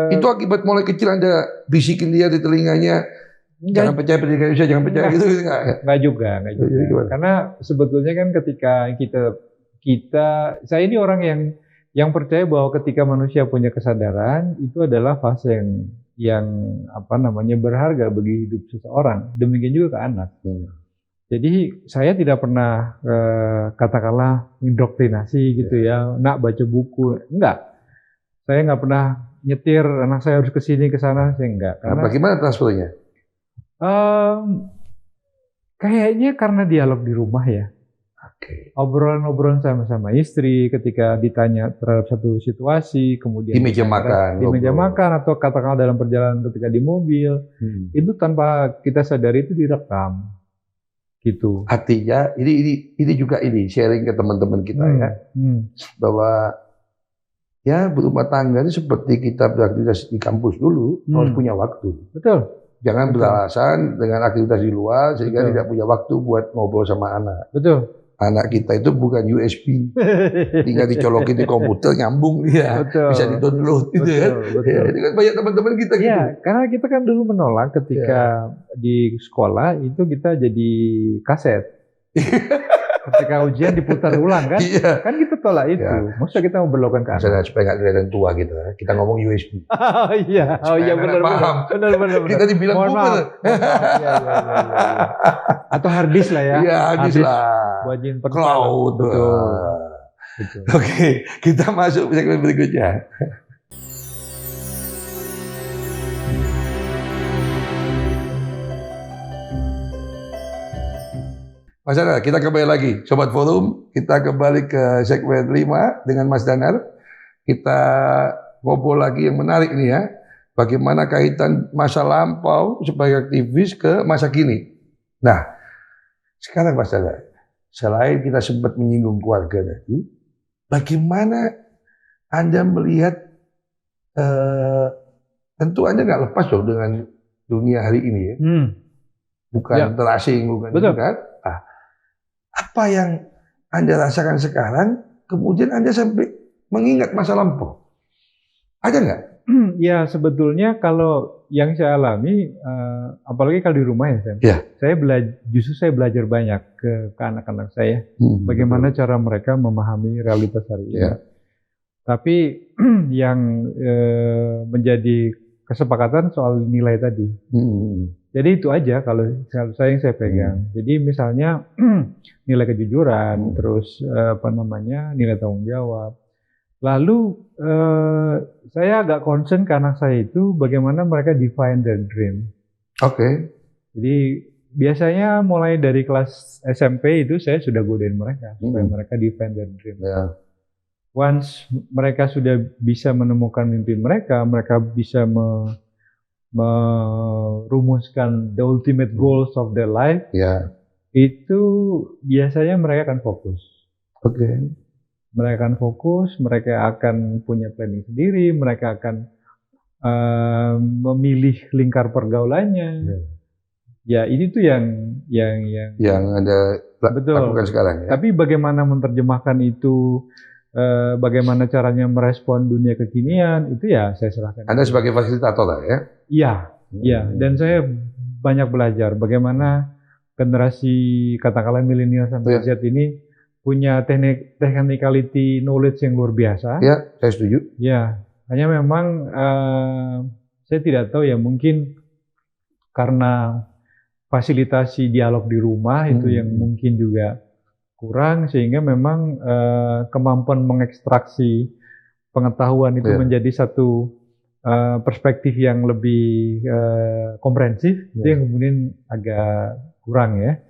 Itu akibat mulai kecil Anda bisikin dia di telinganya. Jangan percaya pendidikan Indonesia, jangan percaya gitu. Enggak juga. Karena sebetulnya kan ketika saya ini orang yang percaya bahwa ketika manusia punya kesadaran itu adalah fase yang berharga bagi hidup seseorang. Demikian juga ke anak. Jadi saya tidak pernah katakanlah indoktrinasi gitu ya, nak baca buku, enggak. Saya nggak pernah nyetir anak saya harus ke sini ke sana, saya enggak. Karena bagaimana transfernya? Kayaknya karena dialog di rumah ya. Obrolan-obrolan sama istri ketika ditanya terhadap satu situasi, kemudian di meja makan, atau katakanlah dalam perjalanan ketika di mobil, itu tanpa kita sadari itu direkam, gitu. Artinya ini juga sharing ke teman-teman kita ya, bahwa ya berumah tangga itu seperti kita beraktivitas di kampus dulu, harus punya waktu. Betul. Jangan beralasan dengan aktivitas di luar sehingga tidak punya waktu buat ngobrol sama anak. Betul. Anak kita itu bukan USB, tinggal dicolokin di komputer nyambung ya, bisa di-download gitu ya. Dengan banyak teman-teman kita gitu. Ya, karena kita kan dulu menolak ketika di sekolah itu kita jadi kaset. Ketika ujian diputar ulang kan? Kan kita tolak itu. Maksudnya kita mau berlakukan ke anak. Supaya nggak kelihatan tua gitu. Kita ngomong USB. Oh iya, benar. Kita dibilang boomer. Atau hard disk lah ya. Iya, hard disk lah. Buat nyimpen cloud. Betul. Oke, kita masuk segmen berikutnya. Mas Danar, kita kembali lagi. Sobat Forum, kita kembali ke segmen 5 dengan Mas Danar. Kita ngobrol lagi yang menarik nih ya. Bagaimana kaitan masa lampau sebagai aktivis ke masa kini. Nah, sekarang Mas Danar, selain kita sempat menyinggung keluarga tadi, bagaimana Anda melihat, tentu Anda nggak lepas dong dengan dunia hari ini ya. Bukan terasing, bukan itu kan. Apa yang Anda rasakan sekarang, kemudian Anda sampai mengingat masa lampau? Ada nggak? Ya sebetulnya kalau yang saya alami, apalagi kalau di rumah ya, Sam, justru saya belajar banyak ke anak-anak saya, bagaimana cara mereka memahami realitas hari ini. Tapi yang menjadi kesepakatan soal nilai tadi. Jadi itu aja kalau saya yang saya pegang. Jadi misalnya nilai kejujuran, terus nilai tanggung jawab. Lalu saya agak concern ke anak saya itu bagaimana mereka define their dream. Jadi biasanya mulai dari kelas SMP itu saya sudah godain mereka supaya mereka define their dream. Once mereka sudah bisa menemukan mimpi mereka, mereka bisa merumuskan the ultimate goals of their life, itu biasanya mereka akan fokus. Mereka akan fokus, mereka akan punya planning sendiri, mereka akan memilih lingkar pergaulannya. Ya ini tuh yang Anda lakukan sekarang ya. Tapi bagaimana menerjemahkan itu bagaimana caranya merespon dunia kekinian, itu ya saya serahkan. Anda sebagai fasilitator lah ya? Iya, iya. Dan saya banyak belajar bagaimana generasi katakanlah milenial sampai Z ini punya technicality knowledge yang luar biasa. Ya, saya setuju. Ya, hanya memang saya tidak tahu ya, mungkin karena fasilitasi dialog di rumah itu yang mungkin juga kurang, sehingga memang kemampuan mengekstraksi pengetahuan itu menjadi satu perspektif yang lebih komprehensif, itu yang kemudian agak kurang ya.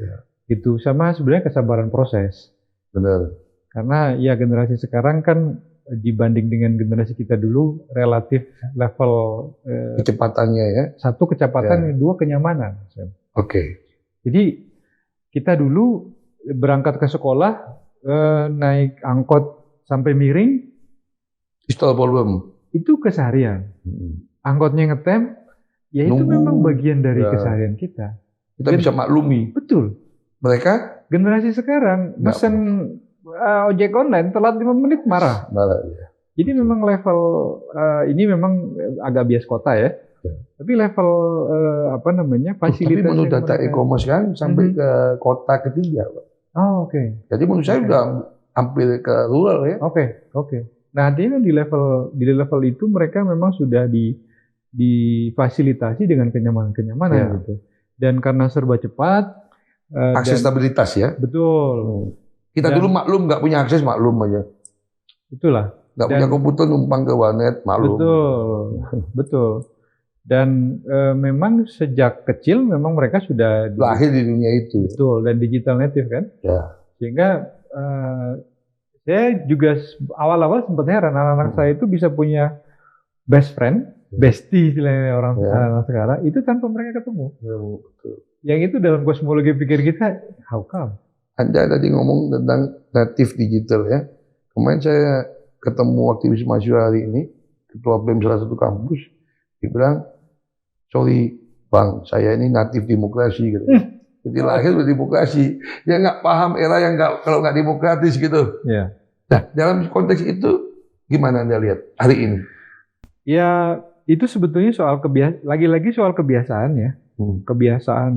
Itu sama sebenarnya kesabaran proses. Benar. Karena ya generasi sekarang kan dibanding dengan generasi kita dulu relatif level kecepatannya ya. Satu kecepatan, dua kenyamanan. Oke. Jadi kita dulu berangkat ke sekolah, naik angkot sampai miring, pistol problem. Itu keseharian. Angkotnya ngetem, ya itu memang bagian dari keseharian kita. Kita bisa maklumi. Betul. Mereka? Generasi sekarang, mesen ojek online, telat 5 menit marah. Marah, ya. Jadi memang level, ini memang agak bias kota ya. Tapi level fasilitas. Tapi menurut data e-commerce kan sampai ke kota ketiga, Pak. Oh, oke. Jadi menurut saya udah hampir ke rural ya. Oke. Nah, artinya di level itu mereka memang sudah difasilitasi dengan kenyamanan gitu. Dan karena serba cepat, aksesibilitas ya. Betul. Kita dulu maklum nggak punya akses, maklum aja. Itulah. Nggak punya komputer, numpang ke warnet, maklum. Betul. Dan memang sejak kecil memang mereka sudah lahir di dunia itu. Betul, dan digital native kan. Ya. Sehingga saya juga awal-awal sempat heran anak-anak saya itu bisa punya best friend, bestie istilahnya orang anak sekarang, itu tanpa mereka ketemu. Betul. Yang itu dalam kosmologi pikir kita, how come? Anda tadi ngomong tentang native digital ya. Kemarin saya ketemu aktivis mahasiswa hari ini, ketua BEM salah satu kampus, dia bilang, sorry Bang, saya ini natif demokrasi gitu. Jadi lahir berdemokrasi. Dia nggak paham era yang kalau nggak demokratis gitu. Yeah. Nah, dalam konteks itu gimana Anda lihat hari ini? Ya, itu sebetulnya soal lagi-lagi soal kebiasaan ya. Kebiasaan.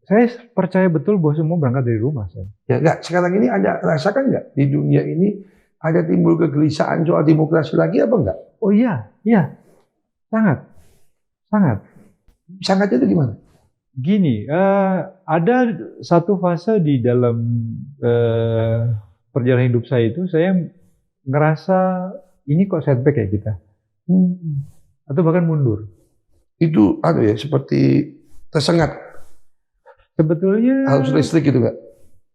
Saya percaya betul bahwa semua berangkat dari rumah. Ya nggak, sekarang ini Anda rasakan nggak di dunia ini ada timbul kegelisahan soal demokrasi lagi apa enggak? Oh iya, sangat. Sangatnya itu gimana? Gini, ada satu fase di dalam perjalanan hidup saya itu, saya ngerasa ini kok setback ya kita, atau bahkan mundur. Itu seperti tersengat. Sebetulnya harus listrik gitu nggak?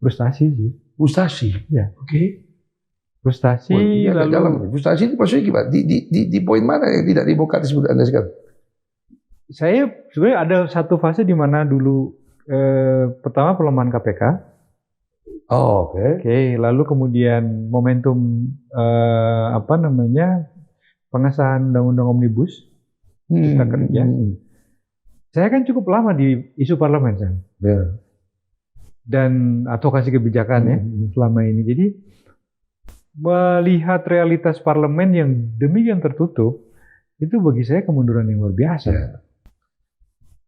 Frustasi sih. Frustasi, ya. Oke. Frustasi. Lalu dalam frustasi itu maksudnya gimana? Di poin mana yang tidak demokratis menurut Anda sekarang? Saya sebenarnya ada satu fase di mana dulu pertama pelemahan KPK. Oh, Oke. Lalu kemudian momentum pengesahan undang-undang omnibus Cipta Kerja. Saya kan cukup lama di isu parlemen kan. Dan advokasi kebijakan ya selama ini. Jadi melihat realitas parlemen yang demikian tertutup, itu bagi saya kemunduran yang luar biasa.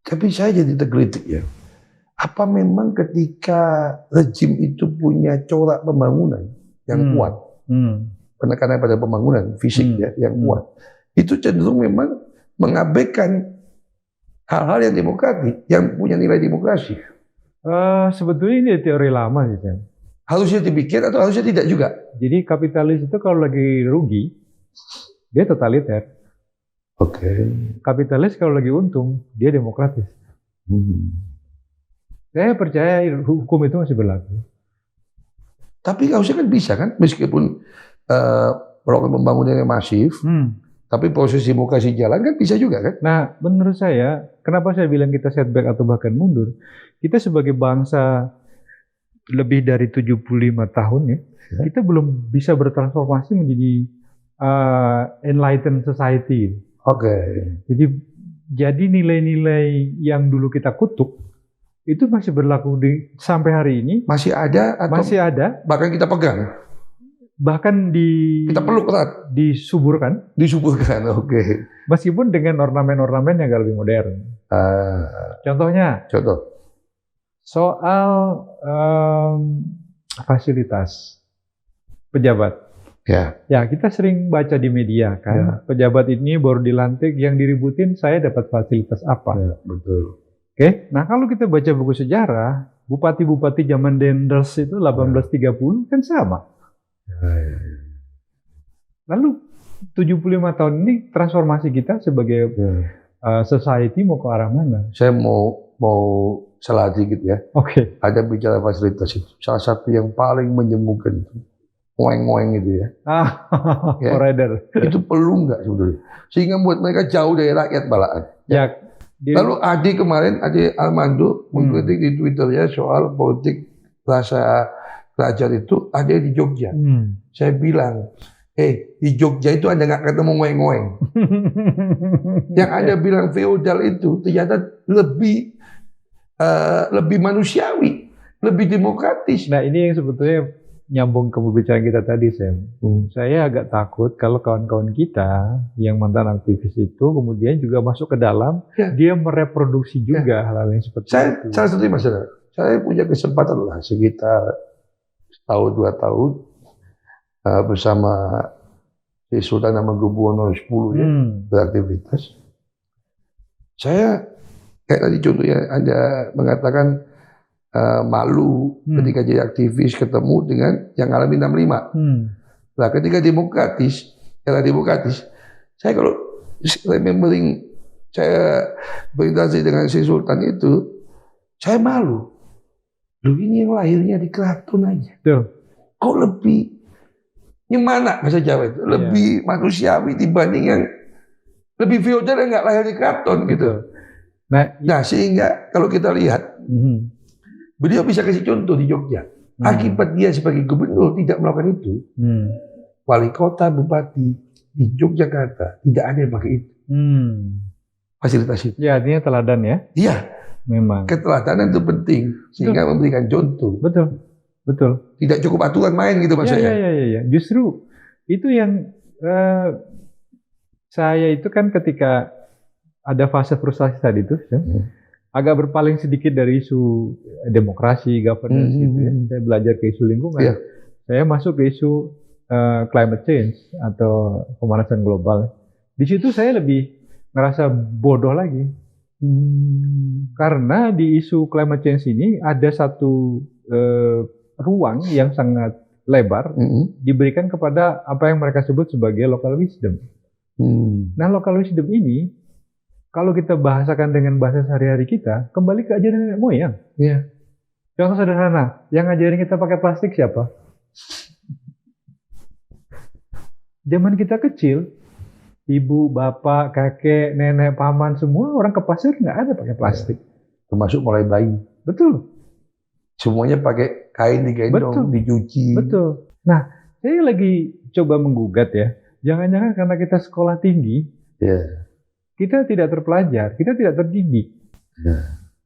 Tapi saya jadi tergelitik ya. Apa memang ketika rejim itu punya corak pembangunan yang kuat, penekanan pada pembangunan fisik yang kuat, itu cenderung memang mengabaikan hal-hal yang demokratis, yang punya nilai demokrasi. Sebetulnya ini teori lama sih, Chan. Harusnya dipikir atau harusnya tidak juga? Jadi kapitalis itu kalau lagi rugi, dia totaliter. Kapitalis kalau lagi untung, dia demokratis. Saya percaya hukum itu masih berlaku. Tapi harusnya kan bisa kan, meskipun program pembangunan yang masif, tapi proses demokrasi jalan kan bisa juga kan? Nah, menurut saya, kenapa saya bilang kita setback atau bahkan mundur? Kita sebagai bangsa lebih dari 75 tahun ya, kita belum bisa bertransformasi menjadi enlightened society. Jadi nilai-nilai yang dulu kita kutuk itu masih berlaku sampai hari ini. Masih ada atau masih ada. Bahkan kita pegang. bahkan Kita perlu ketat, disuburkan, oke. meskipun dengan ornamen-ornamen yang agak lebih modern. Contohnya, Contoh. soal fasilitas pejabat. Ya. Ya, kita sering baca di media kan, Ya. pejabat ini baru dilantik, yang diributin saya dapat fasilitas apa. Ya, betul. Oke, nah kalau kita baca buku sejarah, bupati-bupati zaman Dendels itu 1830 kan sama. Ya. Lalu 75 tahun ini transformasi kita sebagai society mau ke arah mana? Saya mau salah dikit ya. Oke. Ada bicara fasilitas itu. Salah satu yang paling menyembuhkan itu. Ngoeng-ngoeng itu ya. Ya. Forader. Itu perlu nggak sebetulnya? Sehingga buat mereka jauh dari rakyat malahan. Ya. Lalu Adi Armando mengkritik di Twitter ya soal politik rasa kerajaan itu ada di Jogja. Saya bilang, di Jogja itu Anda nggak ketemu ngoeng-ngoeng. Yang Anda bilang feodal itu ternyata lebih manusiawi, lebih demokratis. Nah ini yang sebetulnya nyambung ke pembicaraan kita tadi, Sam. Saya agak takut kalau kawan-kawan kita yang mantan aktivis itu kemudian juga masuk ke dalam, dia mereproduksi juga hal-hal yang seperti itu. Salah satu masalah, saya punya kesempatan lah sekitar setahun 2 tahun bersama si Sultan Hamengkubuwono X ya, beraktivitas. Saya kayak tadi contohnya Anda mengatakan malu ketika jadi aktivis ketemu dengan yang ngalamin 65. Nah, ketika era demokratis, saya kalau remembering saya berinteraksi dengan si Sultan itu, saya malu. Loh ini yang lahirnya di keraton aja. Kok lebih gimana bahasa Jawa itu? Lebih manusiawi dibanding yang lebih feodal yang nggak lahir di keraton gitu. Nah sehingga kalau kita lihat, beliau bisa kasih contoh di Jogja. Akibat dia sebagai gubernur tidak melakukan itu, wali kota, bupati di Yogyakarta tidak ada yang pakai itu. Fasilitas itu. Ya, artinya teladan ya? Iya. Memang. Keteladanan itu penting sehingga memberikan contoh. Betul. Tidak cukup aturan main gitu Mas saya. Iya. Justru itu yang saya itu kan ketika ada fase frustasi tadi itu, agak berpaling sedikit dari isu demokrasi, governance gitu ya. Saya belajar ke isu lingkungan. Saya masuk ke isu climate change atau pemanasan global. Di situ saya lebih ngerasa bodoh lagi. Karena di isu climate change ini ada satu ruang yang sangat lebar diberikan kepada apa yang mereka sebut sebagai local wisdom. Nah, local wisdom ini kalau kita bahasakan dengan bahasa sehari-hari kita, kembali ke ajaran nenek moyang. Contoh sederhana, yang ngajarin kita pakai plastik siapa? Zaman kita kecil, ibu, bapak, kakek, nenek, paman, semua orang ke pasar nggak ada pakai plastik. Termasuk mulai bayi. Betul. Semuanya pakai kain digendong, dicuci. Betul. Nah, saya lagi coba menggugat ya. Jangan-jangan karena kita sekolah tinggi, kita tidak terpelajar, kita tidak terdidik.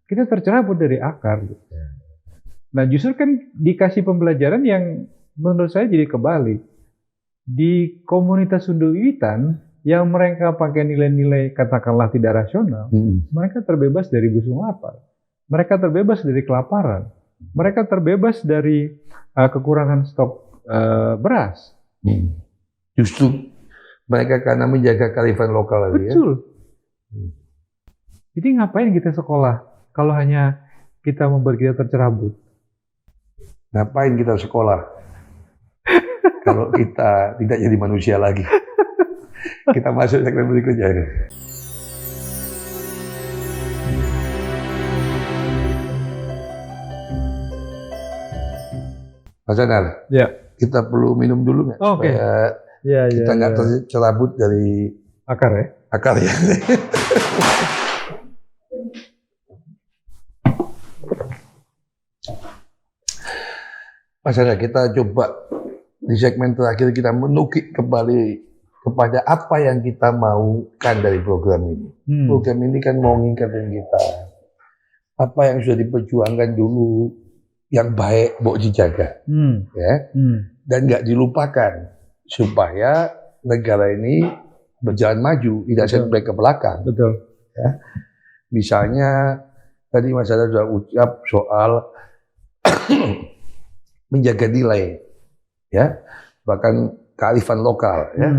Kita tercerabut dari akar. Nah, justru kan dikasih pembelajaran yang menurut saya jadi kebalik. Di komunitas Sunduwiwitan yang mereka pakai nilai-nilai katakanlah tidak rasional, mereka terbebas dari busung lapar. Mereka terbebas dari kelaparan. Mereka terbebas dari kekurangan stok beras. Justru mereka karena menjaga kearifan lokal lagi. Betul. Jadi ngapain kita sekolah kalau hanya kita membuat kita tercerabut? Ngapain kita sekolah kalau kita tidak jadi manusia lagi? Kita masuk segmen berikutnya. Mas Anar, kita perlu minum dulu nggak? Supaya kita nggak tercerabut dari akar ya? Akar ya. Mas Anar, kita coba di segmen terakhir kita menukik kembali kepada apa yang kita maukan dari program ini. Program ini kan mau ngingkatin kita. Apa yang sudah diperjuangkan dulu yang baik mau dijaga. dan nggak dilupakan supaya negara ini berjalan maju, tidak setback ke belakang. Betul. Ya. Misalnya tadi Mas Hadar sudah ucap soal menjaga nilai, ya, bahkan kearifan lokal, ya,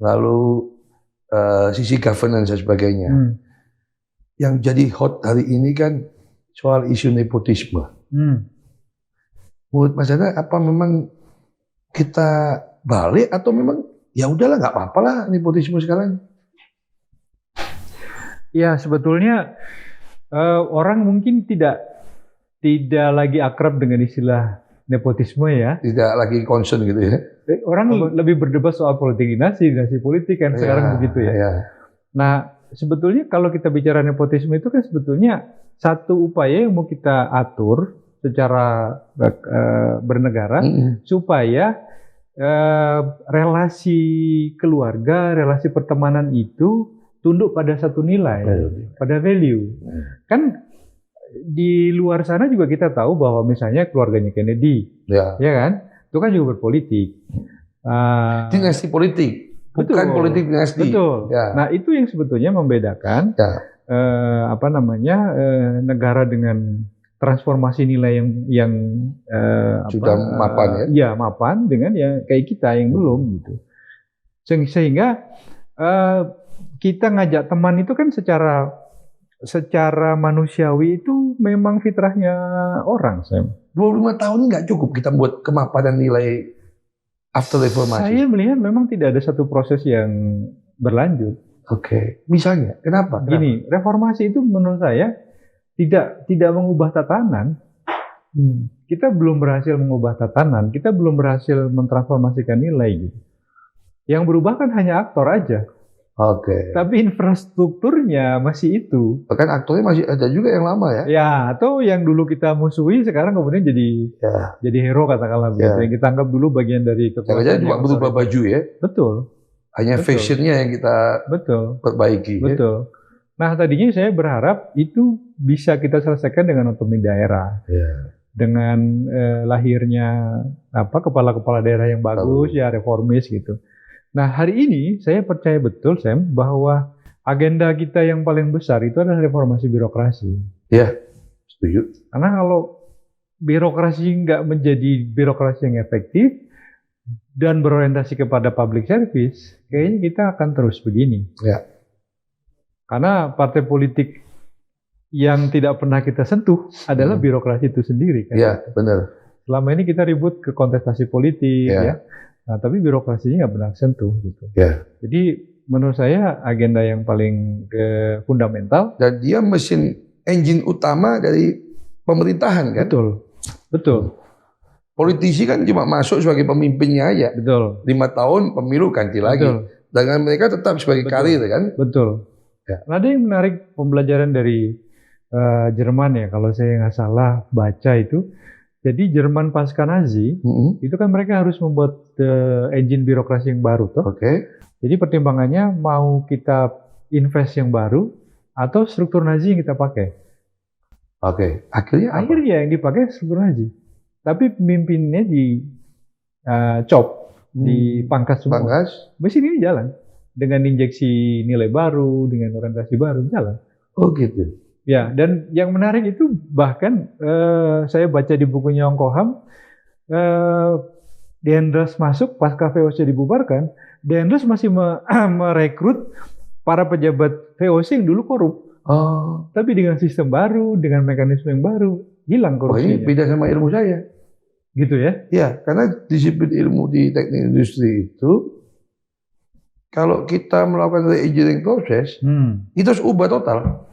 lalu sisi governance dan sebagainya. Yang jadi hot hari ini kan soal isu nepotisme. Menurut Mas Hadar, apa memang kita balik atau memang ya udahlah nggak apa-apa lah nepotisme sekarang? Ya sebetulnya orang mungkin tidak lagi akrab dengan istilah nepotisme ya. Tidak lagi concern gitu ya. Orang lebih berdebat soal politik dinasti politik kan sekarang begitu ya. Ya. Nah sebetulnya kalau kita bicara nepotisme itu kan sebetulnya satu upaya yang mau kita atur secara bernegara supaya relasi keluarga, relasi pertemanan itu tunduk pada satu nilai, pada value. Kan di luar sana juga kita tahu bahwa misalnya keluarganya Kennedy, ya kan, itu kan juga berpolitik. Dinasti politik, bukan politik dinasti. Betul. Ya. Nah itu yang sebetulnya membedakan negara dengan transformasi nilai yang sudah mapan ya? Ya mapan dengan yang kayak kita yang belum gitu. Sehingga kita ngajak teman itu kan secara manusiawi itu memang fitrahnya orang, Sam. 25 tahun ini nggak cukup kita buat kemapanan nilai after reformasi. Saya melihat memang tidak ada satu proses yang berlanjut. Oke. Misalnya, kenapa? Gini, reformasi itu menurut saya tidak mengubah tatanan. Kita belum berhasil mengubah tatanan, kita belum berhasil mentransformasikan nilai gitu. Yang berubah kan hanya aktor aja. Oke. Tapi infrastrukturnya masih itu. Bahkan aktornya masih ada juga yang lama ya? Ya, atau yang dulu kita musuhi sekarang kemudian jadi hero katakanlah begitu. Yang kita anggap dulu bagian dari kekuasaan. Jangan-jangan cuma berubah baju ya? Betul. Hanya fashionnya yang kita perbaiki. Betul. Nah tadinya saya berharap itu bisa kita selesaikan dengan otonomi daerah. Dengan lahirnya kepala-kepala daerah yang bagus, ya reformis gitu. Nah hari ini saya percaya betul Sam bahwa agenda kita yang paling besar itu adalah reformasi birokrasi. Ya, setuju. Karena kalau birokrasi nggak menjadi birokrasi yang efektif dan berorientasi kepada public service, kayaknya kita akan terus begini. Ya. Karena partai politik yang tidak pernah kita sentuh adalah birokrasi itu sendiri. Iya, benar. Selama ini kita ribut ke kontestasi politik, ya. Nah, tapi birokrasinya nggak pernah sentuh gitu. Ya. Jadi menurut saya agenda yang paling fundamental. Dan dia mesin engine utama dari pemerintahan kan? Betul. Politisi kan cuma masuk sebagai pemimpinnya aja. Betul. 5 tahun pemilu ganti lagi. Dengan mereka tetap sebagai karir kan? Betul. Ya. Ada yang menarik pembelajaran dari Jerman ya, kalau saya nggak salah baca itu. Jadi Jerman pasca Nazi, itu kan mereka harus membuat engine birokrasi yang baru toh. Jadi pertimbangannya mau kita invest yang baru atau struktur Nazi yang kita pakai. Akhirnya yang dipakai struktur Nazi. Tapi pemimpinnya dipangkas semua. Mesin ini jalan dengan injeksi nilai baru, dengan orientasi baru jalan. Oh gitu. Ya, dan yang menarik itu bahkan saya baca di bukunya Ong Koham, Dendels masuk pasca VOC dibubarkan, Dendels masih merekrut para pejabat VOC yang dulu korup. Tapi dengan sistem baru, dengan mekanisme yang baru, hilang korupsinya. Ini beda sama ilmu saya. Gitu ya? Ya, karena disiplin ilmu di teknik industri itu, kalau kita melakukan re-engineering proses, itu harus ubah total.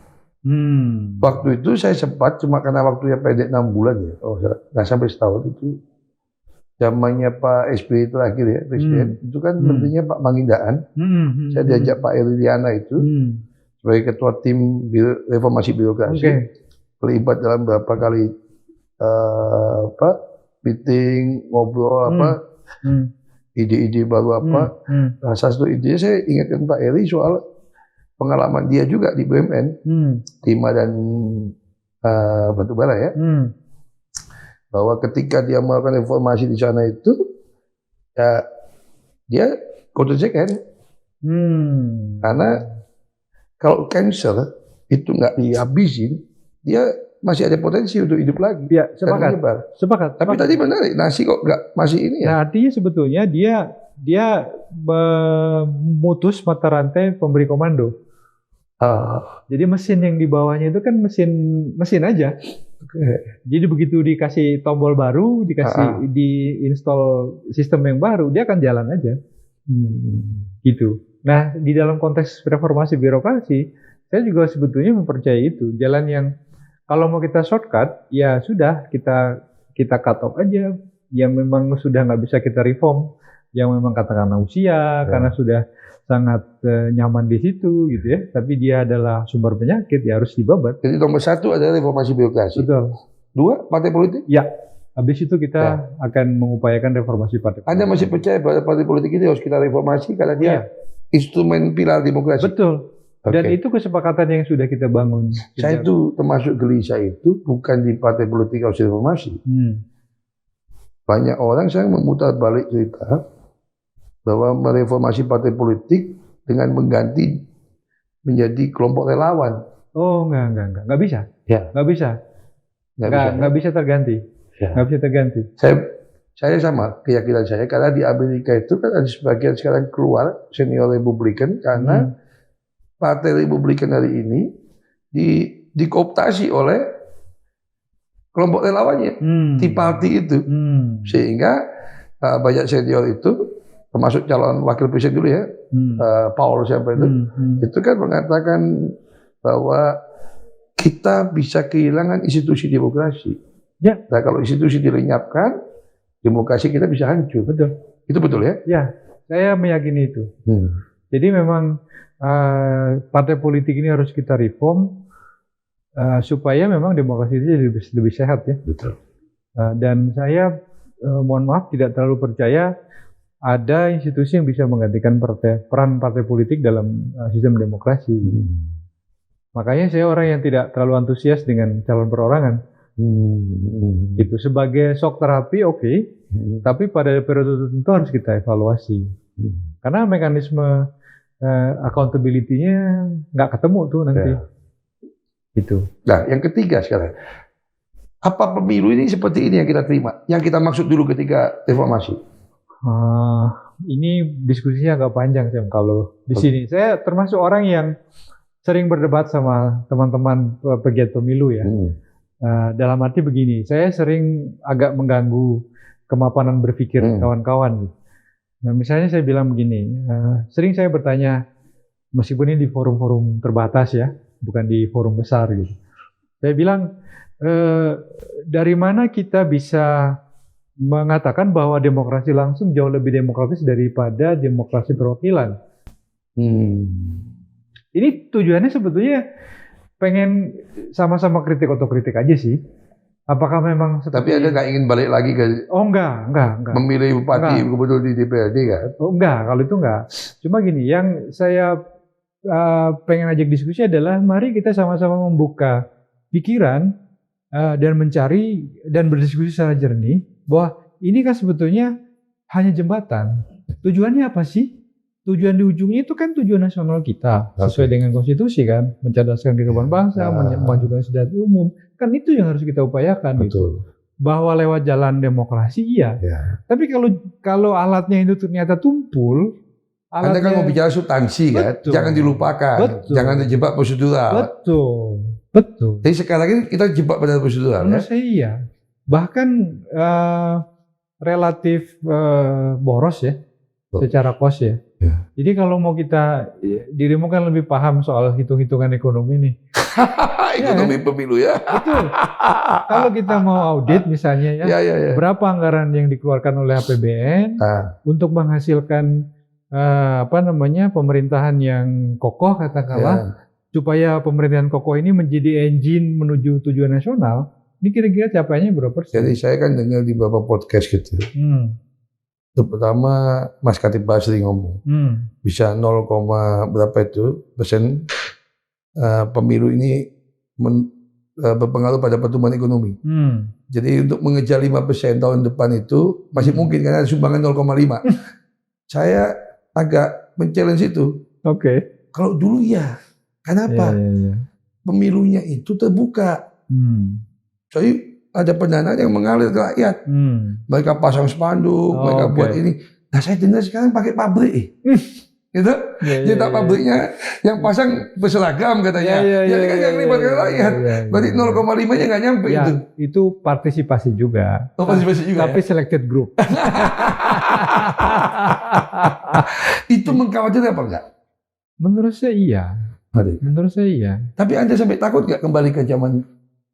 Waktu itu saya sempat, cuma karena waktunya pendek 6 bulan ya, nggak sampai setahun itu, zamannya Pak SBY terakhir ya, Presiden, itu kan menterinya Pak Mangindaan, saya diajak Pak Eriliana itu, sebagai ketua tim reformasi birokrasi, terlibat dalam beberapa kali meeting, ngobrol ide-ide baru Nah, salah satu ide saya ingatkan Pak Eri soal pengalaman dia juga di BUMN, timah dan batubara ya, bahwa ketika dia melakukan reformasi di sana itu ya dia golden second. Karena kalau cancer itu nggak dihabisin, dia masih ada potensi untuk hidup lagi. Ya, dan menyebar. Tapi tadi menarik, nasi kok nggak masih ini ya? Nah, artinya sebetulnya dia memutus mata rantai pemberi komando. Jadi mesin yang di bawahnya itu kan mesin aja. Jadi begitu dikasih tombol baru, diinstall sistem yang baru, dia akan jalan aja. Gitu. Nah, di dalam konteks reformasi birokrasi, saya juga sebetulnya mempercayai itu. Jalan yang kalau mau kita shortcut, ya sudah kita cut off aja. Yang memang sudah nggak bisa kita reform, yang memang katakanlah usia, karena sudah sangat nyaman di situ, gitu ya. Tapi dia adalah sumber penyakit, ya harus dibabat. Jadi nomor 1 adalah reformasi birokrasi. Betul. 2, partai politik? Ya. Habis itu kita akan mengupayakan reformasi partai politik. Anda masih percaya bahwa partai politik ini harus kita reformasi karena dia instrumen pilar demokrasi? Betul. Dan itu kesepakatan yang sudah kita bangun. Saya itu termasuk gelisah itu bukan di partai politik harus reformasi. Banyak orang saya memutar balik cerita bahwa mereformasi partai politik dengan mengganti menjadi kelompok relawan. Oh, enggak bisa. Ya. Enggak bisa. Enggak bisa terganti. Ya. Enggak bisa terganti. Saya sama keyakinan saya karena di Amerika itu kan ada sebagian sekarang keluar senior Republikan karena Partai Republikan hari ini dikooptasi oleh kelompok relawannya, Tea Party itu, sehingga banyak senior itu, termasuk calon wakil presiden dulu ya, Paul siapa itu kan mengatakan bahwa kita bisa kehilangan institusi demokrasi. Ya. Nah kalau institusi dilenyapkan, demokrasi kita bisa hancur. Betul. Itu betul ya? Ya, saya meyakini itu. Jadi memang partai politik ini harus kita reform supaya memang demokrasi itu lebih sehat ya. Betul. Dan saya mohon maaf tidak terlalu percaya ada institusi yang bisa menggantikan peran partai politik dalam sistem demokrasi. Makanya saya orang yang tidak terlalu antusias dengan calon perorangan. Itu sebagai shock terapi tapi pada periode tertentu harus kita evaluasi. Karena mekanisme accountability-nya nggak ketemu tuh nanti. Gitu. Nah, yang ketiga sekarang, apa pemilu ini seperti ini yang kita terima? Yang kita maksud dulu ketika reformasi? Ini diskusinya agak panjang sih kalau di sini. Saya termasuk orang yang sering berdebat sama teman-teman pegiat pemilu ya. Dalam arti begini, saya sering agak mengganggu kemapanan berpikir kawan-kawan. Nah, misalnya saya bilang begini, sering saya bertanya, meskipun ini di forum-forum terbatas ya, bukan di forum besar gitu. Saya bilang, dari mana kita bisa mengatakan bahwa demokrasi langsung jauh lebih demokratis daripada demokrasi perwakilan? Ini tujuannya sebetulnya pengen sama-sama kritik otokritik aja sih. Apakah memang tapi Anda nggak ingin balik lagi ke enggak. Memilih bupati gubernur di DPRD kan? Enggak, kalau itu enggak. Cuma gini, yang saya pengen ajak diskusi adalah mari kita sama-sama membuka pikiran dan mencari dan berdiskusi secara jernih bahwa ini kan sebetulnya hanya jembatan. Tujuannya apa sih? Tujuan di ujungnya itu kan tujuan nasional kita sesuai dengan konstitusi kan, mencerdaskan kehidupan bangsa, memajukan kesejahteraan umum, kan itu yang harus kita upayakan. Betul. Gitu. Bahwa lewat jalan demokrasi iya. Tapi kalau alatnya itu ternyata tumpul, Anda kan mau bicara substansi kan, jangan dilupakan, jangan terjebak prosedural. Betul. Jadi sekarang ini kita jebak pada prosedural. Menurut saya iya. Bahkan relatif boros ya, secara kos ya. Jadi kalau mau kita, dirimu kan lebih paham soal hitung-hitungan ekonomi nih. Ekonomi pemilu ya. Betul. Kalau kita mau audit misalnya berapa anggaran yang dikeluarkan oleh APBN untuk menghasilkan pemerintahan yang kokoh katakanlah, supaya pemerintahan kokoh ini menjadi engine menuju tujuan nasional. Ini kira-kira capaiannya berapa persen? Jadi saya kan dengar di beberapa podcast gitu. Pertama Mas Khatib Basri ngomong bisa 0, berapa itu persen pemilu ini berpengaruh pada pertumbuhan ekonomi. Jadi untuk mengejar 5% tahun depan itu masih mungkin karena ada sumbangan 0,5. Saya agak men-challenge itu. Oke. Kalau dulu ya, kenapa? Pemilunya itu terbuka. Jadi ada pendanaan yang mengalir ke rakyat. Mereka pasang spanduk, mereka buat ini. Nah saya dengar sekarang pakai pabrik. Gitu? Nyetak pabriknya yang pasang berseragam katanya. Jadi kan yang libatkan rakyat. Berarti 0,5-nya nggak nyampe itu. Itu partisipasi juga. Oh, partisipasi juga. Tapi selected group. Itu mengkhawatirkan apa enggak? Menurut saya iya. Menurut saya iya. Tapi Anda sampai takut nggak kembali ke zaman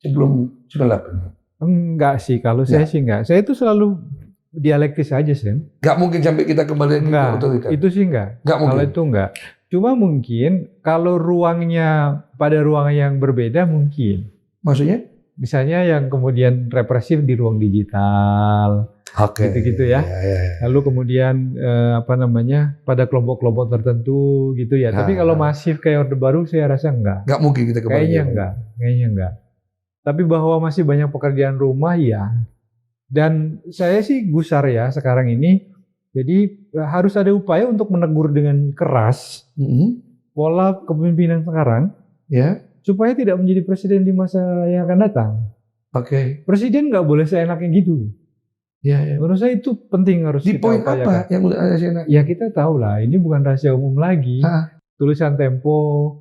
sebelum 98? Enggak sih, kalau saya sih enggak. Saya itu selalu dialektis aja sih. Nggak mungkin sampai kita kembali ke otoriter. Itu sih enggak. Nggak mungkin. Kalau itu enggak. Cuma mungkin kalau ruangnya pada ruang yang berbeda mungkin. Maksudnya? Misalnya yang kemudian represif di ruang digital. Gitu-gitu ya. Lalu kemudian pada kelompok-kelompok tertentu gitu ya. Tapi kalau masif kayak Orde Baru saya rasa enggak. Nggak mungkin kita kembali. Kayaknya enggak. Tapi bahwa masih banyak pekerjaan rumah ya. Dan saya sih gusar ya sekarang ini. Jadi harus ada upaya untuk menegur dengan keras pola kepemimpinan sekarang. Ya. Supaya tidak menjadi presiden di masa yang akan datang. Presiden nggak boleh seenaknya gitu. Menurut saya itu penting harus di poin apa yang udah ada seenak? Ya kita tahu lah, ini bukan rahasia umum lagi. Tulisan Tempo,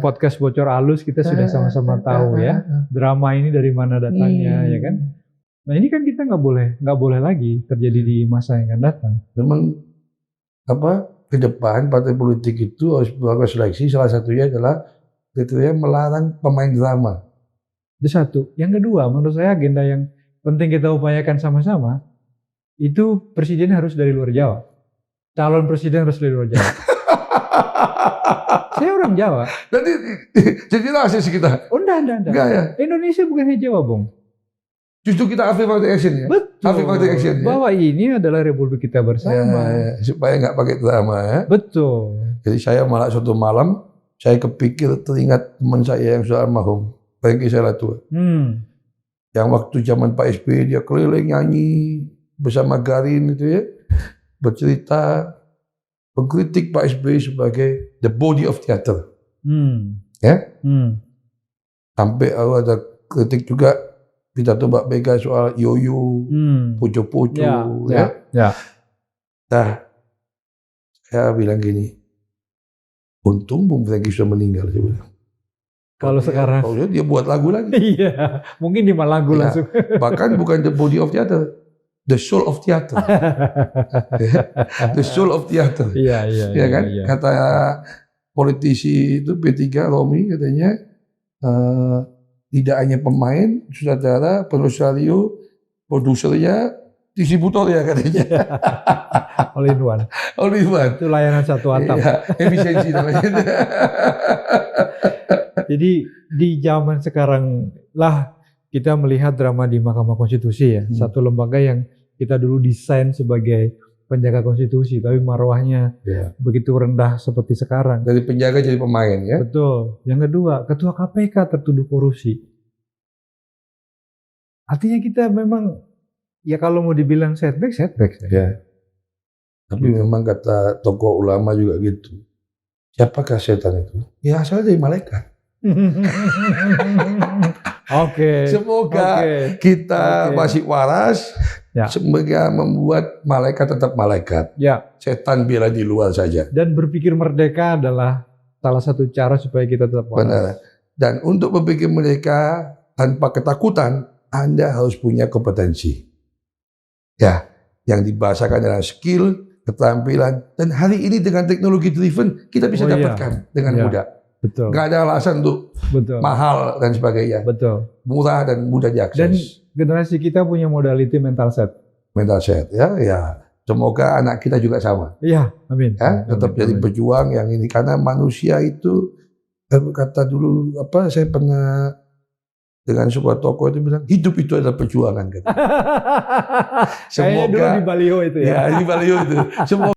podcast Bocor Alus kita sudah sama-sama tahu ya. Drama ini dari mana datangnya, ya kan? Nah ini kan kita nggak boleh lagi terjadi di masa yang akan datang. Memang ke depan partai politik itu harus melakukan seleksi. Salah satunya adalah kriteria melarang pemain drama. Itu satu. Yang kedua, menurut saya agenda yang penting kita upayakan sama-sama itu presiden harus dari luar Jawa. Calon presiden harus dari luar Jawa. Saya orang Jawa. Jadi rasis kita. Enggak. Ya? Indonesia bukan hanya Jawa, Bung. Justru kita affirmative action ya. Betul. Affirmative action ya. Bahwa ini adalah republik kita bersama. Supaya nggak pakai drama ya. Betul. Jadi saya malah suatu malam saya kepikir teringat teman saya yang sudah almarhum, Franky Selatua. Yang waktu zaman Pak SBY dia keliling nyanyi bersama Garin itu ya, bercerita mengkritik Pak SBY sebagai the body of theater. Sampai ada kritik juga pidato Mbak Mega soal yoyo, poco-poco ya. Nah, saya bilang gini, untung Bung Franky sudah meninggal, saya bilang. Kalau sekarang dia buat lagu lagi. Iya, mungkin 5 lagu langsung. Bahkan bukan the body of theater, the soul of theater. The soul of theater. Iya kan? Kata politisi itu P3 Romi katanya tidak hanya pemain, sutradara, penulis skenario, produsernya, distributor ya katanya. All in one. Itu layanan satu atap. Efisiensi namanya. Jadi di zaman sekarang lah kita melihat drama di Mahkamah Konstitusi ya. Satu lembaga yang kita dulu desain sebagai penjaga konstitusi, tapi marwahnya begitu rendah seperti sekarang. Dari penjaga jadi pemain ya. Betul. Yang kedua, Ketua KPK tertuduh korupsi. Artinya kita memang, ya kalau mau dibilang setback. Ya. Tapi memang kata tokoh ulama juga gitu. Siapakah setan itu? Ya asalnya dari malaikat. Semoga kita masih waras. Semoga membuat malaikat tetap malaikat. Setan biarlah di luar saja. Dan berpikir merdeka adalah salah satu cara supaya kita tetap waras. Benar. Dan untuk berpikir merdeka tanpa ketakutan, Anda harus punya kompetensi. Ya, yang dibahasakan adalah skill, keterampilan, dan hari ini dengan teknologi driven kita bisa dapatkan dengan mudah. Betul. Nggak ada alasan untuk mahal dan sebagainya. Betul. Murah dan mudah diakses. Dan generasi kita punya modality mental set. Ya. Semoga anak kita juga sama. Iya, amin. Ya, tetap jadi pejuang yang ini karena manusia itu kata dulu saya pernah dengan sebuah tokoh itu bilang hidup itu adalah perjuangan. Semoga dulu di baliho itu ya. Ya, di baliho itu. Semoga